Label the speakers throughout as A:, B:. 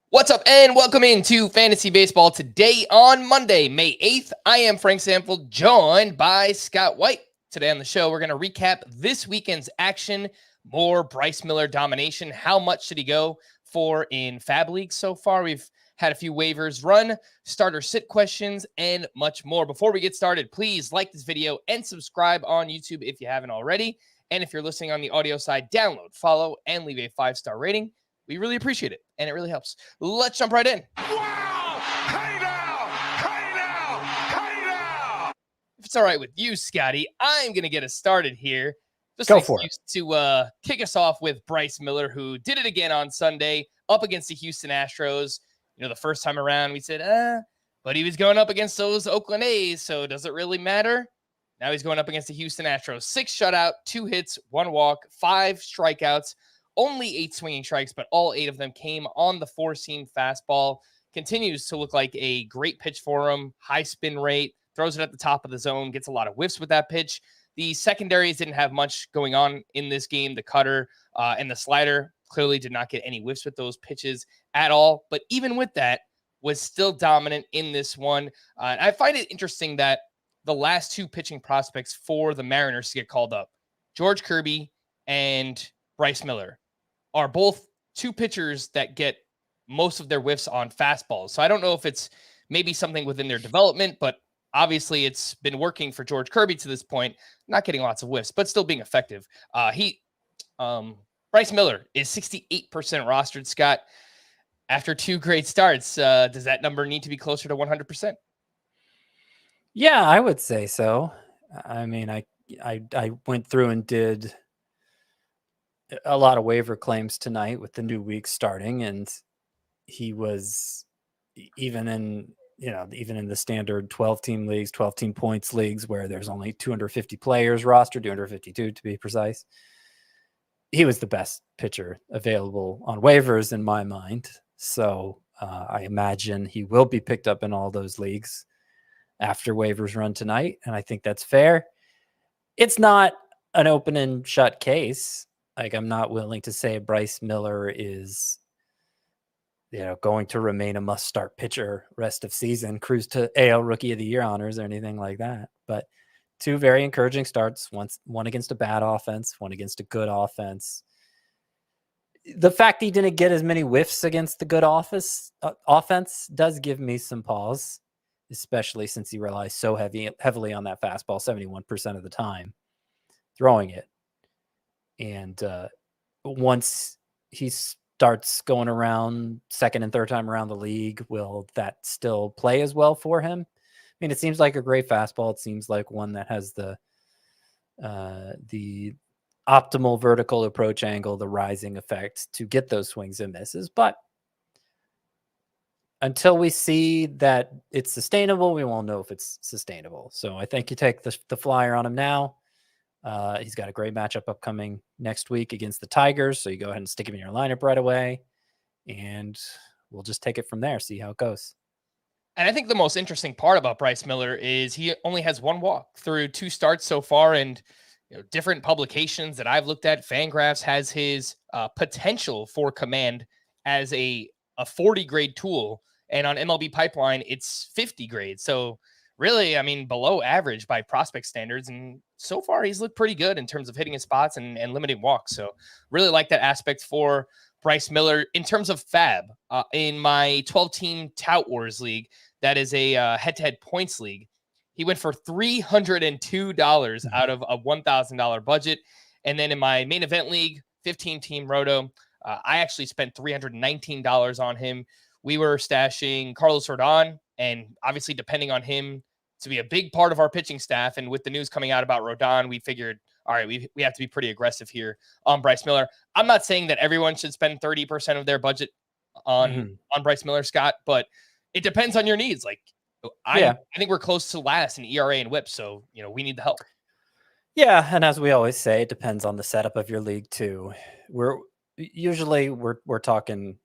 A: What's up, and welcome into Fantasy Baseball today on Monday, May 8th. I am Frank Stampfl, joined by Scott White. Today on the show, we're going to recap this weekend's action, more Bryce Miller domination. How much should he go for in Fab League so far? We've had a few waivers run, starter sit questions, and much more. Before we get started, please like this video and subscribe on YouTube if you haven't already. And if you're listening on the audio side, download, follow, and leave a 5-star rating. We really appreciate it, and it really helps. Let's jump right in.
B: Wow! Hey now! Hey now! Hey now!
A: If it's all right with you, Scotty, I'm going to get us started here. Just
C: Go
A: an
C: for
A: excuse to kick us off with Bryce Miller, who did it again on Sunday up against the Houston Astros. You know, the first time around, we said, but he was going up against those Oakland A's, so does it really matter? Now he's going up against the Houston Astros. 6 shutout, 2 hits, 1 walk, 5 strikeouts. Only 8 swinging strikes, but all 8 of them came on the 4-seam fastball. Continues to look like a great pitch for him. High spin rate, throws it at the top of the zone, gets a lot of whiffs with that pitch. The secondaries didn't have much going on in this game. The cutter and the slider clearly did not get any whiffs with those pitches at all. But even with that, was still dominant in this one. I find it interesting that the last 2 pitching prospects for the Mariners to get called up, George Kirby and Bryce Miller, are both 2 pitchers that get most of their whiffs on fastballs. So I don't know if it's maybe something within their development, but obviously it's been working for George Kirby to this point, not getting lots of whiffs, but still being effective. Bryce Miller is 68% rostered, Scott. After 2 great starts, does that number need to be closer to 100%?
C: Yeah, I would say so. I mean, I went through and did a lot of waiver claims tonight with the new week starting, and he was even in the standard 12-team leagues, 12-team points leagues where there's only 250 players rostered, 252 to be precise. He was the best pitcher available on waivers in my mind. So I imagine he will be picked up in all those leagues after waivers run tonight. And I think that's fair. It's not an open and shut case. Like, I'm not willing to say Bryce Miller is, going to remain a must-start pitcher rest of season, cruise to AL Rookie of the Year honors or anything like that. But 2 very encouraging starts, one against a bad offense, one against a good offense. The fact he didn't get as many whiffs against the good offense does give me some pause, especially since he relies so heavily on that fastball 71% of the time, throwing it. And once he starts going around second and third time around the league, will that still play as well for him? I mean, it seems like a great fastball. It seems like one that has the optimal vertical approach angle, the rising effect to get those swings and misses. But until we see that it's sustainable, we won't know if it's sustainable. So I think you take the flyer on him now. He's got a great matchup upcoming next week against the Tigers. So you go ahead and stick him in your lineup right away, and we'll just take it from there, see how it goes.
A: And I think the most interesting part about Bryce Miller is he only has 1 walk through 2 starts so far. And different publications that I've looked at, Fangraphs has his potential for command as a 40 grade tool. And on MLB Pipeline, it's 50 grade. So really, I mean, below average by prospect standards. And so far, he's looked pretty good in terms of hitting his spots and limiting walks. So really like that aspect for Bryce Miller. In terms of Fab, in my 12-team Tout Wars league, that is a head-to-head points league, he went for $302 out of a $1,000 budget. And then in my main event league, 15-team Roto, I actually spent $319 on him. We were stashing Carlos Rodon, and obviously depending on him to be a big part of our pitching staff. And with the news coming out about Rodon, we figured, all right, we have to be pretty aggressive here on Bryce Miller. I'm not saying that everyone should spend 30% of their budget on Bryce Miller, Scott, but it depends on your needs. Like, I think we're close to last in ERA and WHIP, so we need the help.
C: Yeah, and as we always say, it depends on the setup of your league too. We're talking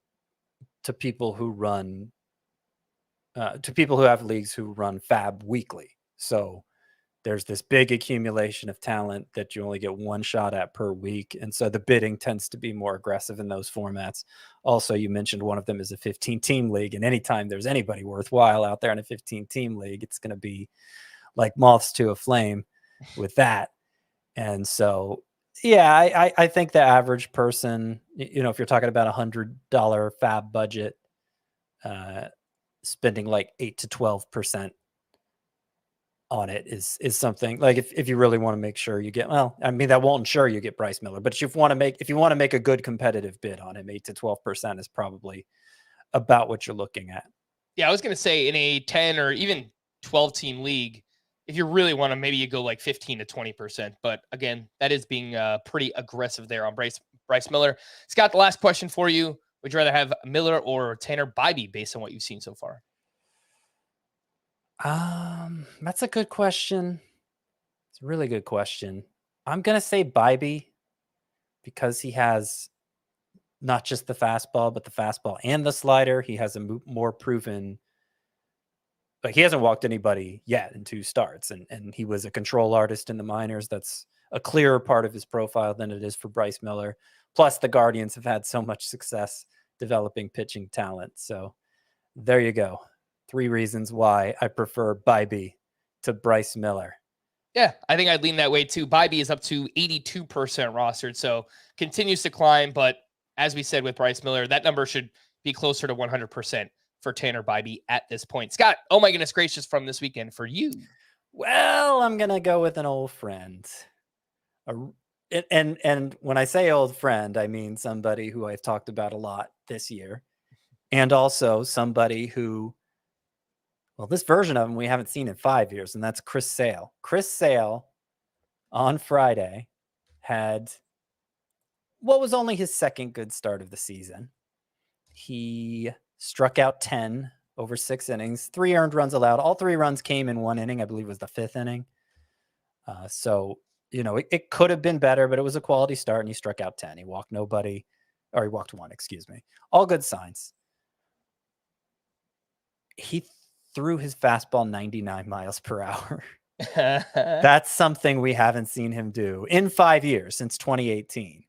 C: to people who run to people who have leagues who run Fab weekly. So there's this big accumulation of talent that you only get one shot at per week. And so the bidding tends to be more aggressive in those formats. Also, you mentioned one of them is a 15-team league. And anytime there's anybody worthwhile out there in a 15-team league, it's going to be like moths to a flame with that. And so, yeah, I think the average person, if you're talking about $100 fab budget, spending like 8 to 12% on it is something like if you really want to make sure you get, well, I mean, that won't ensure you get Bryce Miller, but if you want to make a good competitive bid on him, 8 to 12% is probably about what you're looking at.
A: Yeah, I was going to say in a 10 or even 12 team league, if you really want to, maybe you go like 15 to 20%. But again, that is being pretty aggressive there on Bryce Miller. Scott, the last question for you. Would you rather have Miller or Tanner Bybee based on what you've seen so far?
C: That's a good question. It's a really good question. I'm going to say Bybee because he has not just the fastball, but the fastball and the slider. He has a more proven, like he hasn't walked anybody yet in 2 starts. And he was a control artist in the minors. That's a clearer part of his profile than it is for Bryce Miller. Plus the Guardians have had so much success developing pitching talent. So there you go. 3 reasons why I prefer Bybee to Bryce Miller.
A: Yeah, I think I'd lean that way too. Bybee is up to 82% rostered, so continues to climb. But as we said with Bryce Miller, that number should be closer to 100% for Tanner Bybee at this point. Scott, oh my goodness gracious, from this weekend for you.
C: Well, I'm going to go with an old friend. And when I say old friend, I mean somebody who I've talked about a lot this year. And also somebody who, well, this version of him we haven't seen in 5 years, and that's Chris Sale. Chris Sale on Friday had what was only his second good start of the season. He struck out 10 over 6 innings, 3 earned runs allowed. All 3 runs came in 1 inning. I believe it was the 5th inning. So, it could have been better, but it was a quality start, and he struck out 10. He walked nobody, or he walked 1, excuse me. All good signs. He threw his fastball 99 miles per hour. That's something we haven't seen him do in 5 years, since 2018.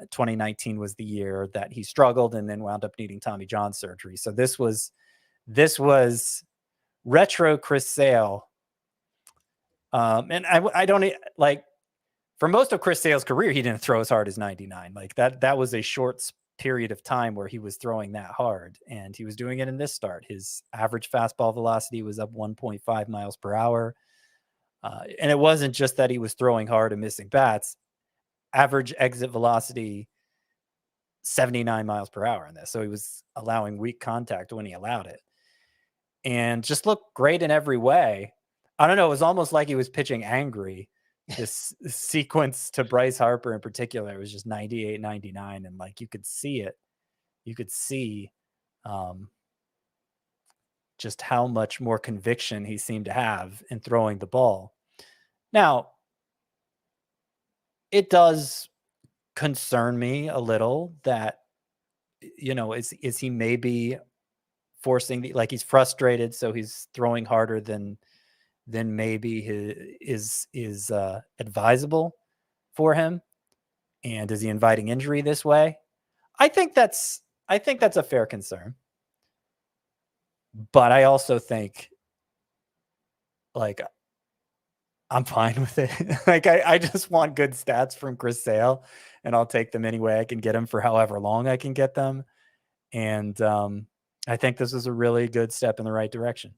C: 2019 was the year that he struggled and then wound up needing Tommy John surgery. So this was retro Chris Sale. And I don't like, for most of Chris Sale's career, he didn't throw as hard as 99. Like that was a short period of time where he was throwing that hard, and he was doing it in this start. His average fastball velocity was up 1.5 miles per hour. And it wasn't just that he was throwing hard and missing bats. Average exit velocity 79 miles per hour in this. So he was allowing weak contact when he allowed it, and just looked great in every way. I don't know. It was almost like he was pitching angry. This sequence to Bryce Harper in particular, it was just 98, 99. And like, you could see it. You could see just how much more conviction he seemed to have in throwing the ball. Now, it does concern me a little that, is he maybe forcing like he's frustrated, so he's throwing harder than maybe is advisable for him, and is he inviting injury this way? I think that's a fair concern, but I also think, like, I'm fine with it. Like, I just want good stats from Chris Sale, and I'll take them any way I can get them for however long I can get them. And I think this is a really good step in the right direction.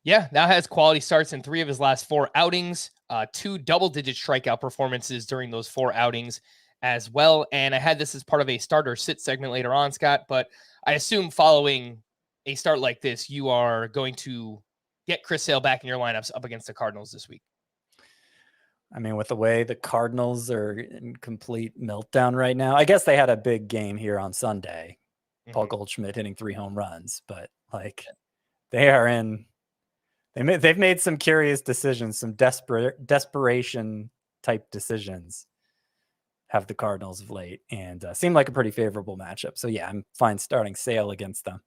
A: Yeah, now has quality starts in 3 of his last 4 outings, 2 double-digit strikeout performances during those 4 outings as well. And I had this as part of a starter sit segment later on, Scott, but I assume following a start like this, you are going to get Chris Sale back in your lineups up against the Cardinals this week.
C: I mean, with the way the Cardinals are in complete meltdown right now, I guess they had a big game here on Sunday. Paul Goldschmidt hitting 3 home runs, but like, they've made some curious decisions, some desperation type decisions have the Cardinals of late, and seem like a pretty favorable matchup. So yeah, I'm fine starting Sale against them.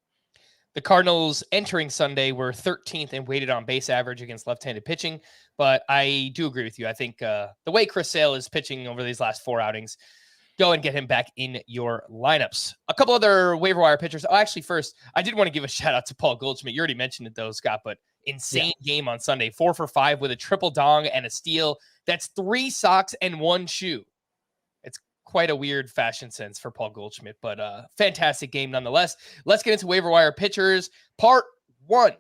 A: The Cardinals entering Sunday were 13th in weighted on base average against left-handed pitching, but I do agree with you. I think the way Chris Sale is pitching over these last 4 outings, go and get him back in your lineups. A couple other waiver wire pitchers. Oh, actually, first, I did want to give a shout out to Paul Goldschmidt. You already mentioned it, though, Scott, but insane game on Sunday. 4 for 5 with a triple dong and a steal. That's 3 socks and 1 shoe. It's quite a weird fashion sense for Paul Goldschmidt, but fantastic game nonetheless. Let's get into waiver wire pitchers. Part 1,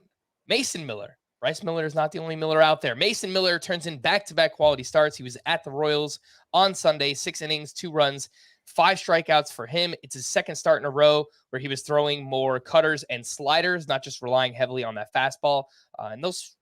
A: Mason Miller. Bryce Miller is not the only Miller out there. Mason Miller turns in back-to-back quality starts. He was at the Royals on Sunday, 6 innings, 2 runs, 5 strikeouts for him. It's his second start in a row where he was throwing more cutters and sliders, not just relying heavily on that fastball. And those,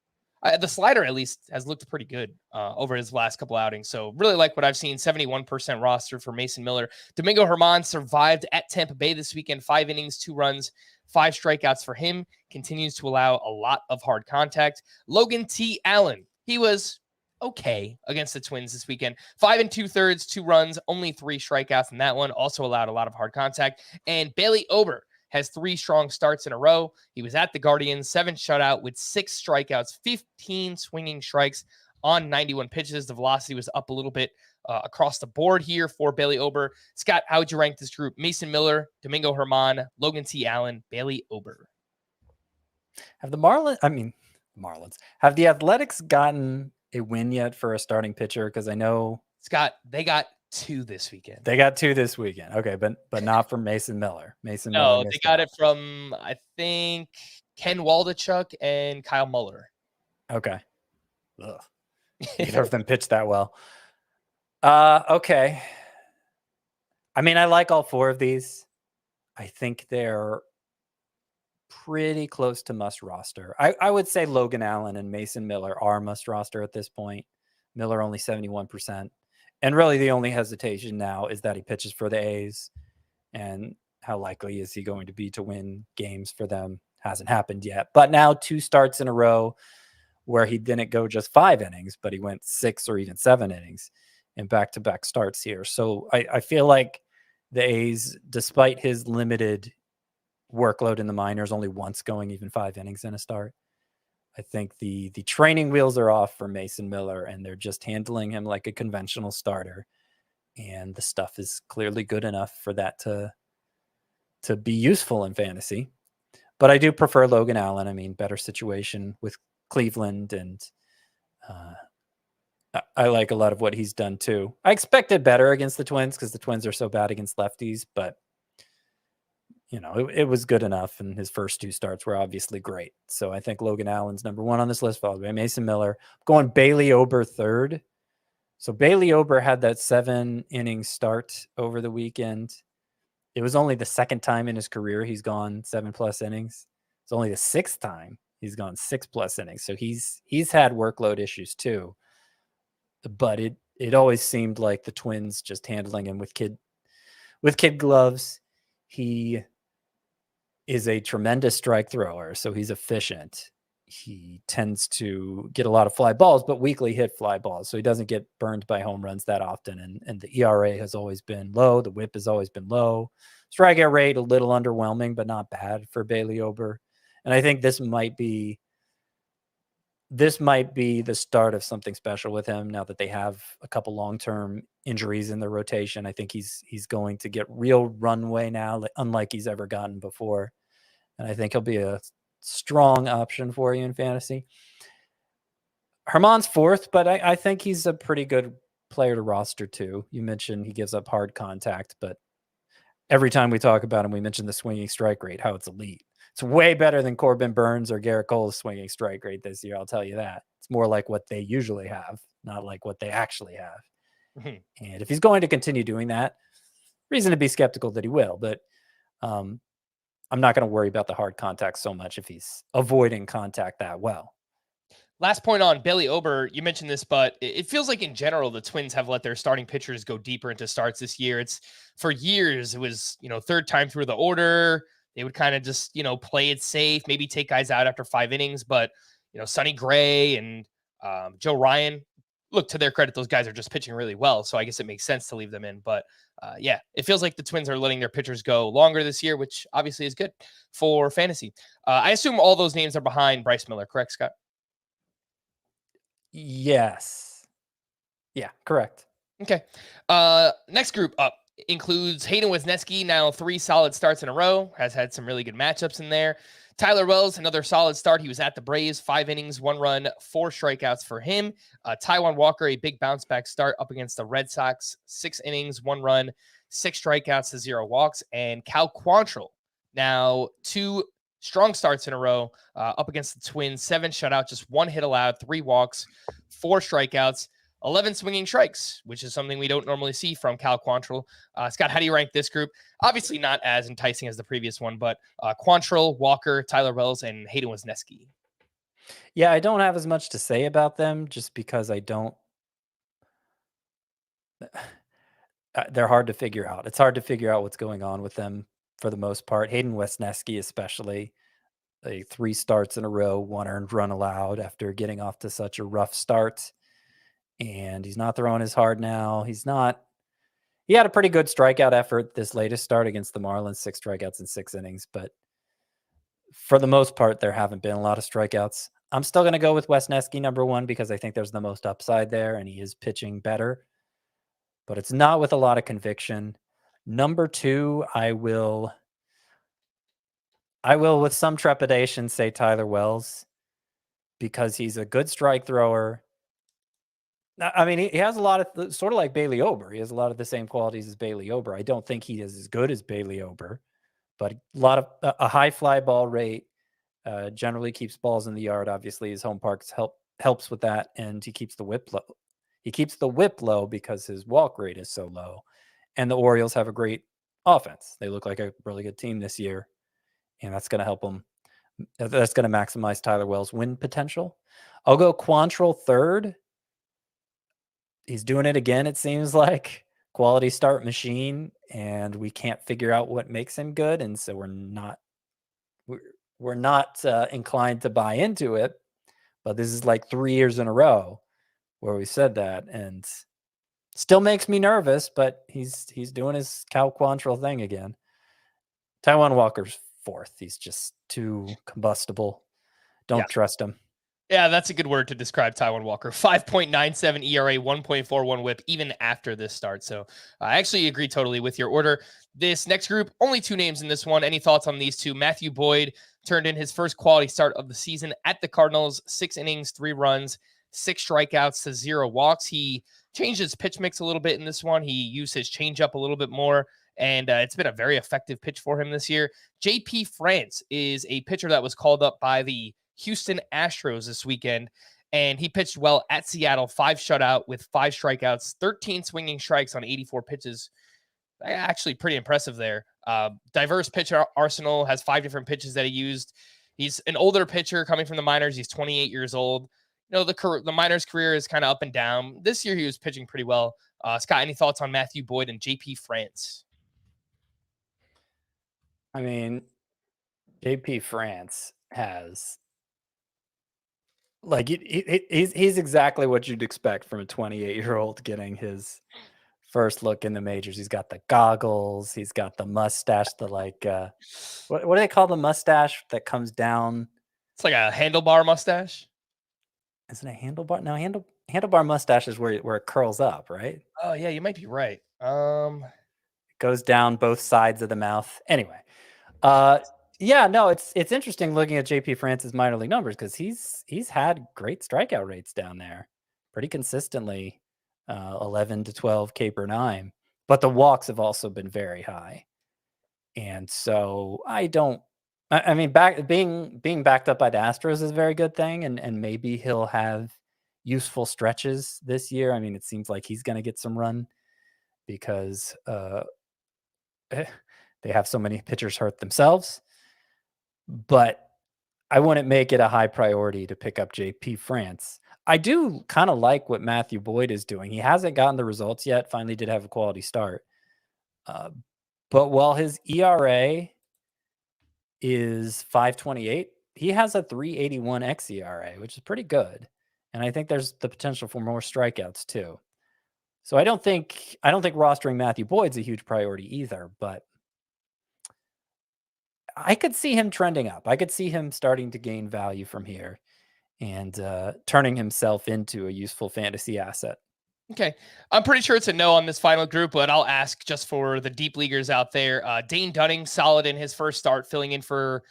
A: the slider at least has looked pretty good over his last couple outings. So really like what I've seen. 71% roster for Mason Miller. Domingo Germán survived at Tampa Bay this weekend. 5 innings, 2 runs, 5 strikeouts for him. Continues to allow a lot of hard contact. Logan T. Allen, he was okay against the Twins this weekend. 5 2/3, 2 runs, only 3 strikeouts in that one. Also allowed a lot of hard contact. And Bailey Ober has 3 strong starts in a row. He was at the Guardians, 7 shutout with 6 strikeouts, 15 swinging strikes on 91 pitches. The velocity was up a little bit across the board here for Bailey Ober. Scott, how would you rank this group? Mason Miller, Domingo Germán, Logan T. Allen, Bailey Ober.
C: Have the Marlins, have the Athletics gotten a win yet for a starting pitcher? Because I know,
A: Scott, they got 2 this weekend.
C: They got 2 this weekend. Okay, but not from Mason Miller.
A: No, they got it from, I think, Ken Waldachuk and Kyle Muller.
C: Okay. Ugh. Neither of them pitched that well. Okay. I mean, I like all 4 of these. I think they're pretty close to must roster. I would say Logan Allen and Mason Miller are must roster at this point. Miller only 71%. And really the only hesitation now is that he pitches for the A's, and how likely is he going to be to win games for them? Hasn't happened yet. But now 2 starts in a row where he didn't go just 5 innings, but he went 6 or even 7 innings in back-to-back starts here. So I feel like the A's, despite his limited workload in the minors, only once going even 5 innings in a start, I think the training wheels are off for Mason Miller, and they're just handling him like a conventional starter. And the stuff is clearly good enough for that to be useful in fantasy. But I do prefer Logan Allen. I mean, better situation with Cleveland, and I like a lot of what he's done too. I expected better against the Twins because the Twins are so bad against lefties, but you know, it was good enough, and his first 2 starts were obviously great. So I think Logan Allen's number 1 on this list, followed by Mason Miller. I'm going Bailey Ober 3rd. So Bailey Ober had that 7-inning start over the weekend. It was only the 2nd time in his career he's gone 7+ innings. It's only the 6th time he's gone 6+ innings. So he's had workload issues too. But it always seemed like the Twins just handling him with kid gloves. He is a tremendous strike thrower, so he's efficient. He tends to get a lot of fly balls, but weakly hit fly balls, so he doesn't get burned by home runs that often. And the ERA has always been low. The WHIP has always been low. Strikeout rate a little underwhelming, but not bad for Bailey Ober. And I think this might be the start of something special with him now that they have a couple long-term injuries in the rotation. I think he's going to get real runway now, unlike he's ever gotten before. And I think he'll be a strong option for you in fantasy. Germán's 4th, but I think he's a pretty good player to roster too. You mentioned he gives up hard contact, but every time we talk about him, we mention the swinging strike rate, how it's elite. It's way better than Corbin Burns or Garrett Cole's swinging strike rate this year. I'll tell you that. It's more like what they usually have, not like what they actually have. Mm-hmm. And if he's going to continue doing that, reason to be skeptical that he will, but I'm not going to worry about the hard contact so much if he's avoiding contact that well.
A: Last point on Bailey Ober, you mentioned this, but it feels like in general, the Twins have let their starting pitchers go deeper into starts this year. It's for years, it was, 3rd time through the order. They would kind of just, play it safe, maybe take guys out after 5 innings. But, Sonny Gray and Joe Ryan, look, to their credit, those guys are just pitching really well. So I guess it makes sense to leave them in. But yeah, it feels like the Twins are letting their pitchers go longer this year, which obviously is good for fantasy. I assume all those names are behind Bryce Miller, correct, Scott?
C: Yes. Yeah, correct.
A: Okay. Next group up includes Hayden Wesneski, now 3 solid starts in a row, has had some really good matchups in there. Tyler Wells, another solid start. He was at the Braves, 5 innings, 1 run, 4 strikeouts for him. Taijuan Walker, a big bounce back start up against the Red Sox, 6 innings, 1 run, 6 strikeouts to 0 walks. And Cal Quantrill, now 2 strong starts in a row up against the Twins, 7 shutout, just 1 hit allowed, 3 walks, 4 strikeouts. 11 swinging strikes, which is something we don't normally see from Cal Quantrill. Scott, how do you rank this group? Obviously not as enticing as the previous one, but Quantrill, Walker, Tyler Wells, and Hayden Wesneski.
C: Yeah, I don't have as much to say about them just because I don't. They're hard to figure out. It's hard to figure out what's going on with them for the most part. Hayden Wesneski, especially, 3 starts in a row, 1 earned run allowed after getting off to such a rough start. And he's not throwing as hard now. He had a pretty good strikeout effort this latest start against the Marlins, 6 strikeouts in 6 innings. But for the most part, there haven't been a lot of strikeouts. I'm still going to go with Wesneski number 1 because I think there's the most upside there and he is pitching better. But it's not with a lot of conviction. Number 2, I will with some trepidation say Tyler Wells because he's a good strike thrower. I mean, he has a lot of sort of like Bailey Ober. He has a lot of the same qualities as Bailey Ober. I don't think he is as good as Bailey Ober, but a lot of a high fly ball rate, generally keeps balls in the yard. Obviously, his home parks helps with that, and he keeps the whip low. He keeps the whip low because his walk rate is so low, and the Orioles have a great offense. They look like a really good team this year, and that's going to help them. That's going to maximize Tyler Wells' win potential. I'll go Quantrill 3rd. He's doing it again, it seems like. Quality start machine, and we can't figure out what makes him good, and so we're not inclined to buy into it. But this is like 3 years in a row where we said that, and still makes me nervous. But he's doing his Cal Quantrill thing again. Taijuan Walker's 4th. He's just too combustible. Don't trust him.
A: Yeah, that's a good word to describe Taijuan Walker. 5.97 ERA, 1.41 whip, even after this start. So I actually agree totally with your order. This next group, only 2 names in this one. Any thoughts on these 2? Matthew Boyd turned in his first quality start of the season at the Cardinals. 6 innings, 3 runs, 6 strikeouts to 0 walks. He changed his pitch mix a little bit in this one. He used his changeup a little bit more, and it's been a very effective pitch for him this year. JP France is a pitcher that was called up by the Houston Astros this weekend, and he pitched well at Seattle. 5 shutout with 5 strikeouts, 13 swinging strikes on 84 pitches. Actually pretty impressive there. Diverse pitcher arsenal, has 5 different pitches that he used. He's an older pitcher coming from the minors. He's 28 years old. You know, the minors career is kind of up and down. This year he was pitching pretty well. Scott, any thoughts on Matthew Boyd and JP France?
C: I mean, JP France has, like, he's exactly what you'd expect from a 28-year-old getting his first look in the majors. He's got the goggles. He's got the mustache, the like, what do they call the mustache that comes down?
A: It's like a handlebar mustache.
C: Is it a handlebar? No, handlebar mustache is where it curls up, right?
A: Oh yeah, you might be right.
C: It goes down both sides of the mouth. Anyway, yeah, no, it's interesting looking at JP France's minor league numbers because he's had great strikeout rates down there, pretty consistently, 11 to 12 K per nine. But the walks have also been very high, and so I mean, being backed up by the Astros is a very good thing, and maybe he'll have useful stretches this year. I mean, it seems like he's going to get some run because they have so many pitchers hurt themselves. But I wouldn't make it a high priority to pick up JP France. I do kind of like what Matthew Boyd is doing. He hasn't gotten the results yet. Finally did have a quality start. But while his ERA is 5.28, he has a 3.81 xERA, which is pretty good. And I think there's the potential for more strikeouts too. So I don't think rostering Matthew Boyd's a huge priority either, but I could see him trending up. I could see him starting to gain value from here and turning himself into a useful fantasy asset.
A: Okay. I'm pretty sure it's a no on this final group, but I'll ask just for the deep leaguers out there. Dane Dunning, solid in his first start, filling in for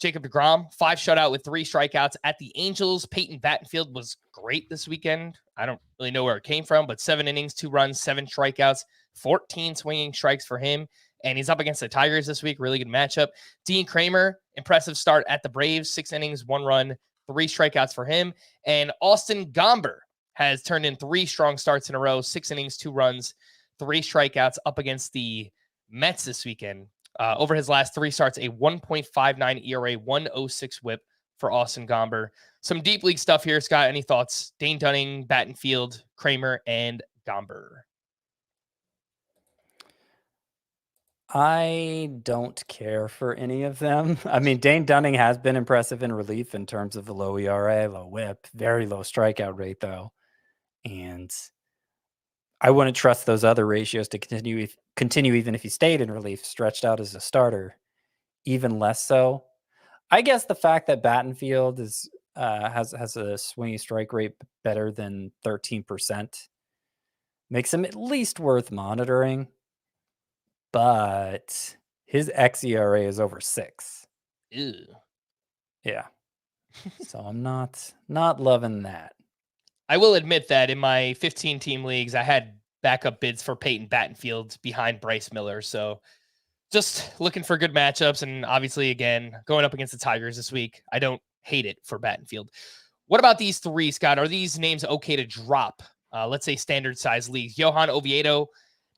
A: Jacob deGrom. 5 shutout with 3 strikeouts at the Angels. Peyton Battenfield was great this weekend. I don't really know where it came from, but 7 innings, 2 runs, 7 strikeouts, 14 swinging strikes for him. And he's up against the Tigers this week. Really good matchup. Dean Kramer, impressive start at the Braves. 6 innings, 1 run, 3 strikeouts for him. And Austin Gomber has turned in 3 strong starts in a row, 6 innings, 2 runs, 3 strikeouts up against the Mets this weekend. Over his last 3 starts, a 1.59 ERA, 1.06 whip for Austin Gomber. Some deep league stuff here, Scott. Any thoughts? Dane Dunning, Battenfield, Kramer, and Gomber.
C: I don't care for any of them. I mean, Dane Dunning has been impressive in relief in terms of the low ERA, low whip, very low strikeout rate, though. And I wouldn't trust those other ratios to continue even if he stayed in relief, stretched out as a starter, even less so. I guess the fact that Battenfield is has a swinging strike rate better than 13% makes him at least worth monitoring. But his xERA is over 6.
A: Ew.
C: Yeah. So I'm not loving that.
A: I will admit that in my 15-team leagues, I had backup bids for Peyton Battenfield behind Bryce Miller. So just looking for good matchups. And obviously, again, going up against the Tigers this week, I don't hate it for Battenfield. What about these 3, Scott? Are these names okay to drop? Let's say standard size leagues. Johan Oviedo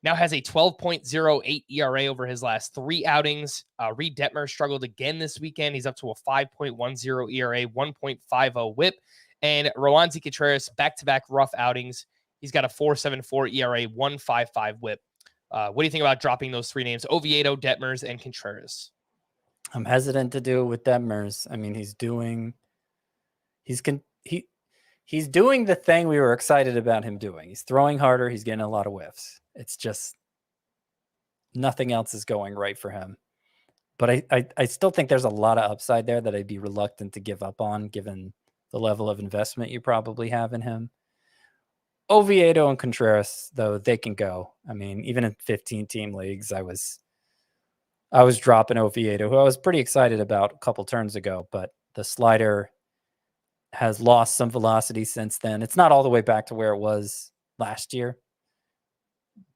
A: now has a 12.08 ERA over his last 3 outings. Reed Detmer struggled again this weekend. He's up to a 5.10 ERA, 1.50 whip. And Roansy Contreras, back-to-back rough outings. He's got a 4.74 ERA, 1.55 whip. What do you think about dropping those 3 names? Oviedo, Detmers, and Contreras.
C: I'm hesitant to do it with Detmers. I mean, he's doing the thing we were excited about him doing. He's throwing harder. He's getting a lot of whiffs. It's just nothing else is going right for him. But I still think there's a lot of upside there that I'd be reluctant to give up on, given the level of investment you probably have in him. Oviedo and Contreras, though, they can go. I mean, even in 15-team leagues, I was dropping Oviedo, who I was pretty excited about a couple turns ago, but the slider has lost some velocity since then. It's not all the way back to where it was last year,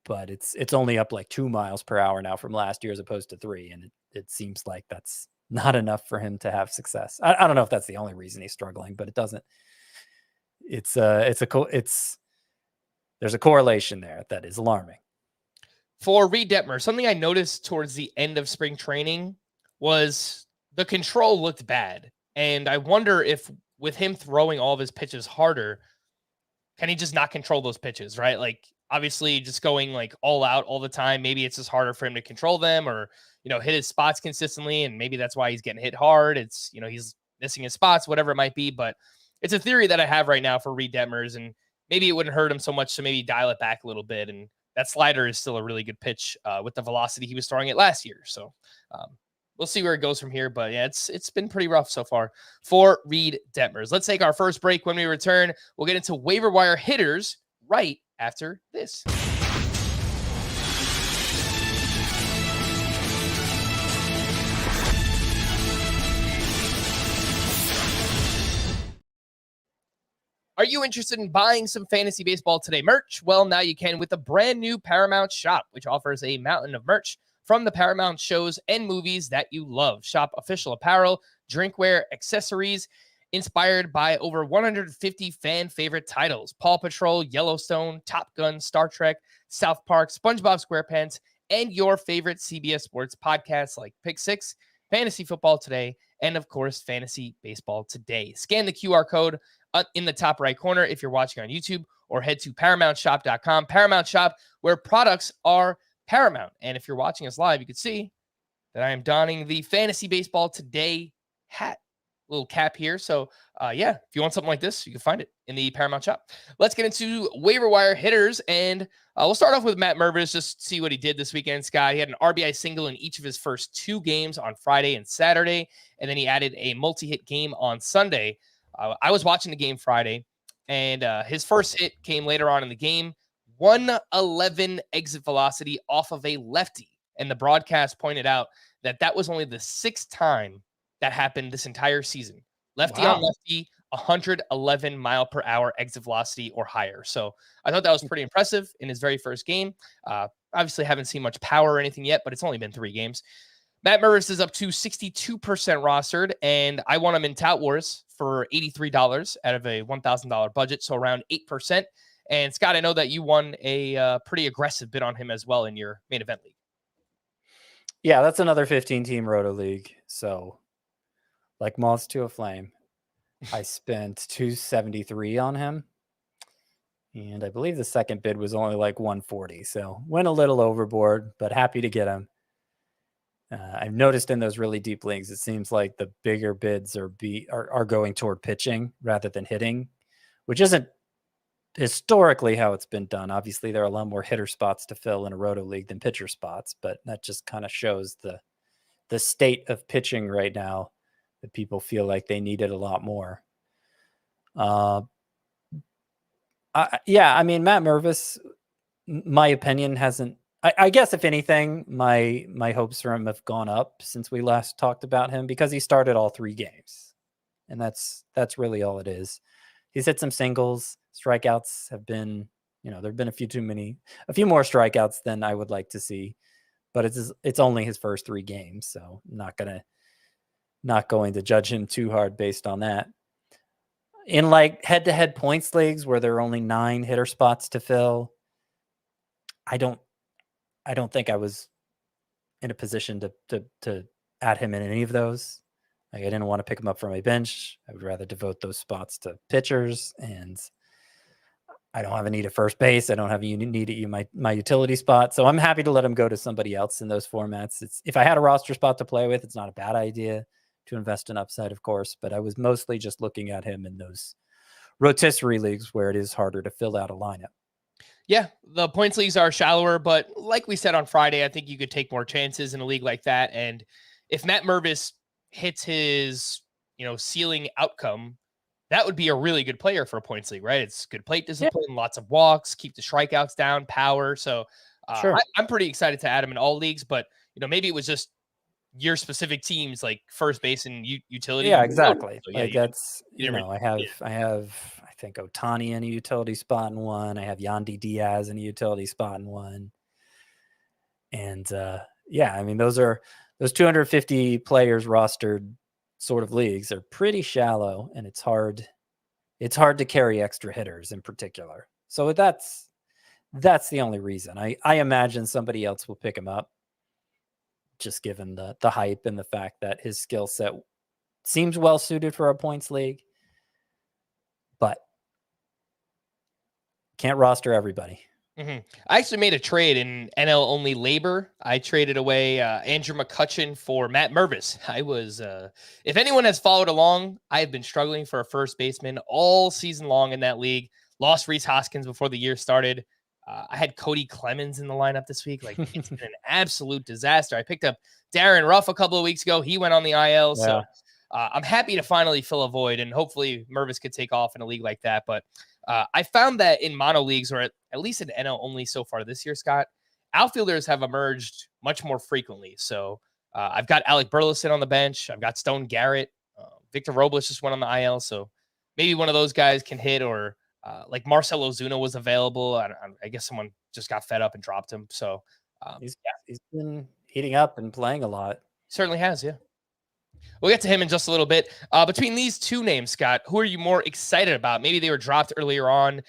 C: but it's only up like 2 miles per hour now from last year as opposed to 3, and it seems like that's not enough for him to have success. I don't know if that's the only reason he's struggling, but it doesn't. There's a correlation there that is alarming.
A: For Reed Detmer, something I noticed towards the end of spring training was the control looked bad. And I wonder if with him throwing all of his pitches harder, can he just not control those pitches, right? Like, obviously just going like all out all the time. Maybe it's just harder for him to control them or, hit his spots consistently. And maybe that's why he's getting hit hard. It's, he's missing his spots, whatever it might be. But it's a theory that I have right now for Reed Detmers, and maybe it wouldn't hurt him so much to maybe dial it back a little bit. And that slider is still a really good pitch with the velocity he was throwing it last year. So we'll see where it goes from here. But yeah, it's been pretty rough so far for Reed Detmers. Let's take our first break. When we return, we'll get into waiver wire hitters right after this. Are you interested in buying some Fantasy Baseball Today merch? Well, now you can with a brand new Paramount shop, which offers a mountain of merch from the Paramount shows and movies that you love. Shop official apparel, drinkware, accessories, inspired by over 150 fan favorite titles: Paw Patrol, Yellowstone, Top Gun, Star Trek, South Park, SpongeBob SquarePants, and your favorite CBS Sports podcasts like Pick Six, Fantasy Football Today, and of course, Fantasy Baseball Today. Scan the QR code in the top right corner if you're watching on YouTube, or head to ParamountShop.com. Paramount Shop, where products are paramount. And if you're watching us live, you can see that I am donning the Fantasy Baseball Today hat. little cap here. So yeah, if you want something like this, you can find it in the Paramount shop. Let's get into waiver wire hitters, and we'll start off with Matt Mervis, just see what he did this weekend. Scott, he had an RBI single in each of his first 2 games on Friday and Saturday, and then he added a multi-hit game on Sunday. I was watching the game Friday, and his first hit came later on in the game. 111 exit velocity off of a lefty. And the broadcast pointed out that that was only the 6th time that happened this entire season. Lefty on lefty, 111 mile per hour exit velocity or higher. So I thought that was pretty impressive in his very first game. Obviously haven't seen much power or anything yet, but it's only been 3 games. Matt Mervis is up to 62% rostered, and I want him in Tout Wars for $83 out of a $1,000 budget, so around 8%. And Scott, I know that you won a pretty aggressive bid on him as well in your main event league.
C: Yeah, that's another 15-team Roto League. So, like moths to a flame, I spent $273 on him. And I believe the second bid was only like $140. So went a little overboard, but happy to get him. I've noticed in those really deep leagues, it seems like the bigger bids are going toward pitching rather than hitting, which isn't historically how it's been done. Obviously, there are a lot more hitter spots to fill in a Roto League than pitcher spots, but that just kind of shows the state of pitching right now, that people feel like they need it a lot more. Yeah, I mean, Matt Mervis, my opinion hasn't. I guess if anything, my hopes for him have gone up since we last talked about him, because he started all 3 games, and that's really all it is. He's hit some singles. Strikeouts have been, there've been a few more strikeouts than I would like to see, but it's only his first 3 games, so not going to judge him too hard based on that. In like head-to-head points leagues where there are only 9 hitter spots to fill, I don't think I was in a position to add him in any of those. Like, I didn't want to pick him up from my bench. I would rather devote those spots to pitchers, and I don't have a need at first base. I don't have a need at my utility spot. So I'm happy to let him go to somebody else in those formats. If I had a roster spot to play with, it's not a bad idea to invest in upside, of course, but I was mostly just looking at him in those rotisserie leagues where it is harder to fill out a lineup.
A: Yeah, the points leagues are shallower, but like we said on Friday, I think you could take more chances in a league like that. And if Matt Mervis hits his, ceiling outcome, that would be a really good player for a points league, right? It's good plate discipline, lots of walks, keep the strikeouts down, power. So
C: Sure.
A: I'm pretty excited to add him in all leagues, but maybe it was just your specific teams like first base and utility.
C: Yeah, exactly.
A: So, yeah,
C: I have I think Ohtani in a utility spot in one. I have Yandy Diaz in a utility spot in one. And yeah, I mean, those 250 players rostered sort of leagues are pretty shallow, and it's hard to carry extra hitters in particular. So that's the only reason. I imagine somebody else will pick him up, just given the hype and the fact that his skill set seems well suited for a points league, but can't roster everybody.
A: Mm-hmm. I actually made a trade in NL only labor. I traded away Andrew McCutchen for Matt Mervis. I was, if anyone has followed along, I have been struggling for a first baseman all season long in that league. Lost Rhys Hoskins before the year started. I had Cody Clemens in the lineup this week. Like, it's been an absolute disaster. I picked up Darren Ruff a couple of weeks ago. He went on the IL. Yeah. So I'm happy to finally fill a void, and hopefully Mervis could take off in a league like that. But I found that in mono leagues, or at least in NL only so far this year, Scott, outfielders have emerged much more frequently. So I've got Alec Burleson on the bench. I've got Stone Garrett. Victor Robles just went on the IL. So maybe one of those guys can hit, or like Marcell Ozuna was available. I guess someone just got fed up and dropped him. So
C: he's been heating up and playing a lot.
A: Certainly has, yeah. We'll get to him in just a little bit. Between these 2 names, Scott, who are you more excited about? Maybe they were dropped earlier on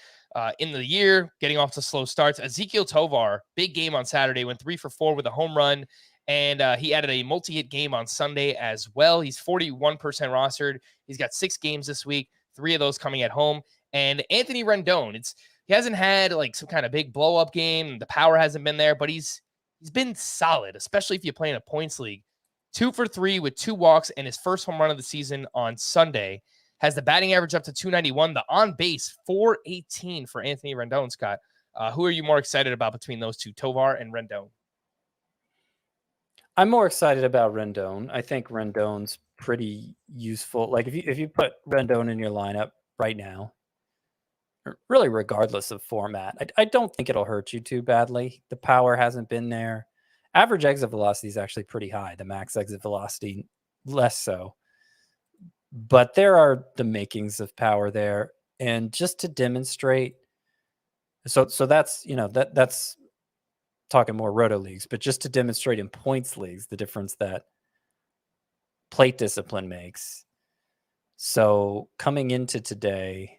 A: in the year, getting off to slow starts. Ezequiel Tovar, big game on Saturday, went 3 for 4 with a home run, and he added a multi-hit game on Sunday as well. He's 41% rostered. He's got 6 games this week, 3 of those coming at home. And Anthony Rendon, he hasn't had like some kind of big blow-up game. The power hasn't been there, but he's been solid, especially if you play in a points league. 2 for 3 with 2 walks and his first home run of the season on Sunday. Has the batting average up to 291, the on base 418 for Anthony Rendon, Scott. Who are you more excited about between those two, Tovar and Rendon?
C: I'm more excited about Rendon. I think Rendon's pretty useful. Like if you put Rendon in your lineup right now, really regardless of format, I don't think it'll hurt you too badly. The power hasn't been there. Average exit velocity is actually pretty high. The max exit velocity less so. But there are the makings of power there. And just to demonstrate, so that's, that's talking more roto leagues, but just to demonstrate in points leagues, the difference that plate discipline makes. So coming into today,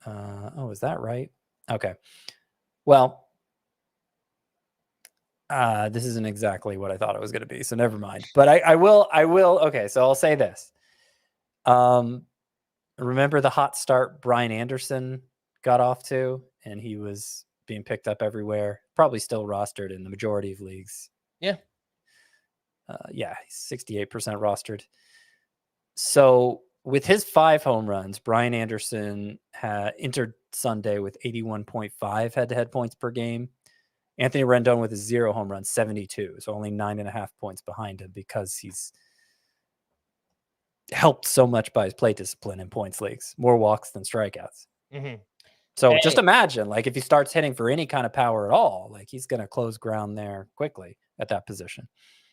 C: is that right? Okay. Well, this isn't exactly what I thought it was going to be, so never mind. But I will. Okay, so I'll say this. Remember the hot start Brian Anderson got off to, and he was being picked up everywhere. Probably still rostered in the majority of leagues.
A: Yeah.
C: Yeah, 68% rostered. So with his 5 home runs, Brian Anderson entered Sunday with 81.5 head-to-head points per game. Anthony Rendon with his 0 home runs, 72. So only 9.5 points behind him because he's helped so much by his plate discipline in points leagues. More walks than strikeouts.
A: Mm-hmm.
C: So just imagine, like, if he starts hitting for any kind of power at all, like, he's going to close ground there quickly at that position.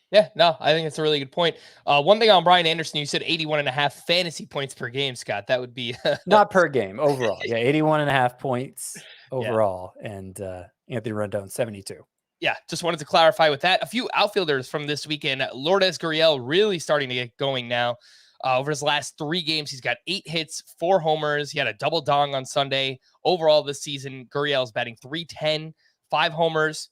A: Yeah, no, I think it's a really good point. One thing on Brian Anderson, you said 81.5 fantasy points per game, Scott. That would be
C: not per game, overall. Yeah, 81.5 points overall. Yeah. And Anthony Rendon, 72.
A: Yeah, just wanted to clarify with that. A few outfielders from this weekend. Lourdes Gurriel really starting to get going now. Over his last 3 games, he's got 8 hits, 4 homers. He had a double dong on Sunday. Overall this season, Gurriel's batting .310, 5 homers,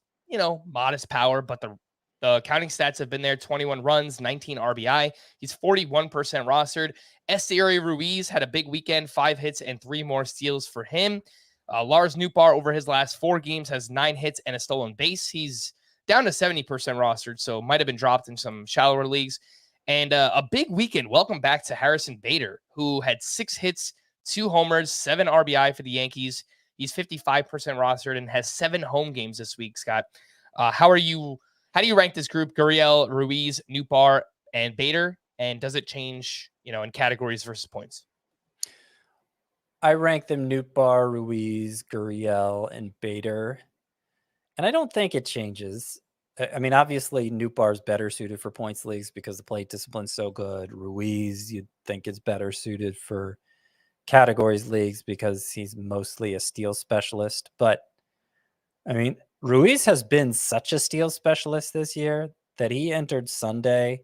A: modest power, but the counting stats have been there: 21 runs, 19 RBI. He's 41% rostered. Esteury Ruiz had a big weekend, 5 hits and 3 more steals for him. Lars Nootbaar over his last 4 games has 9 hits and a stolen base. He's down to 70% rostered, so might have been dropped in some shallower leagues. And a big weekend. Welcome back to Harrison Bader, who had 6 hits, 2 homers, 7 RBI for the Yankees. He's 55% rostered and has 7 home games this week, Scott. How do you rank this group? Gurriel, Ruiz, Nootbaar, and Bader? And does it change, in categories versus points?
C: I rank them Nootbaar, Ruiz, Gurriel, and Bader. And I don't think it changes. I mean, obviously, Nootbaar's better suited for points leagues because the plate discipline's so good. Ruiz, you'd think, is better suited for categories leagues because he's mostly a steal specialist. But, I mean, Ruiz has been such a steal specialist this year that he entered Sunday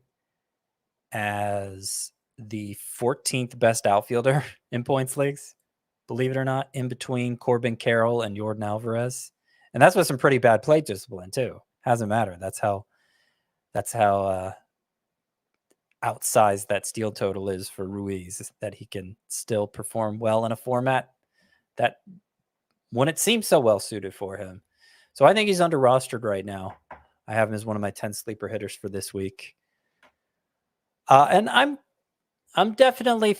C: as the 14th best outfielder in points leagues, believe it or not, in between Corbin Carroll and Yordan Alvarez. And that's with some pretty bad plate discipline, too. Hasn't mattered. That's how outsized that steal total is for Ruiz, that he can still perform well in a format that wouldn't seem so well suited for him. So I think he's under rostered right now. I have him as one of my 10 sleeper hitters for this week. And I'm definitely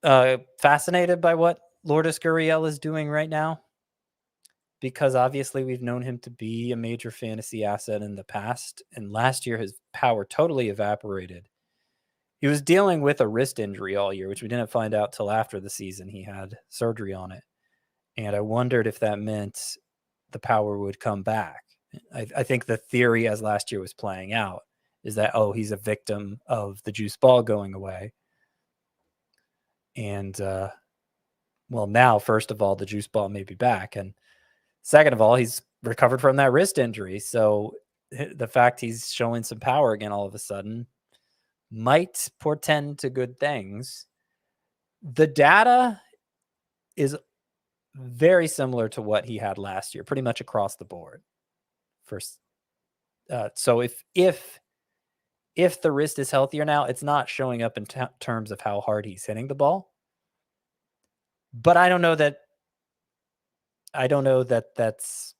C: fascinated by what Lourdes Gurriel is doing right now, because obviously we've known him to be a major fantasy asset in the past. And last year, his power totally evaporated. He was dealing with a wrist injury all year, which we didn't find out till after the season. He had surgery on it. And I wondered if that meant the power would come back. I think the theory as last year was playing out is that, he's a victim of the juice ball going away. And, now, first of all, the juice ball may be back. And second of all, he's recovered from that wrist injury. So the fact he's showing some power again all of a sudden might portend to good things. The data is very similar to what he had last year, pretty much across the board. So if the wrist is healthier now, it's not showing up in terms of how hard he's hitting the ball. But I don't know that that's.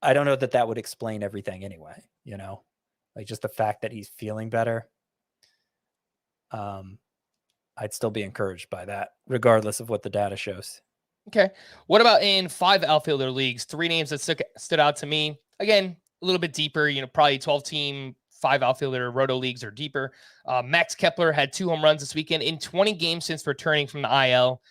C: I don't know that would explain everything anyway, like just the fact that he's feeling better. I'd still be encouraged by that, regardless of what the data shows.
A: Okay. What about in 5 outfielder leagues? 3 names that stood out to me. Again, a little bit deeper, probably 12-team, 5 outfielder roto leagues or deeper. Max Kepler had 2 home runs this weekend in 20 games since returning from the IL.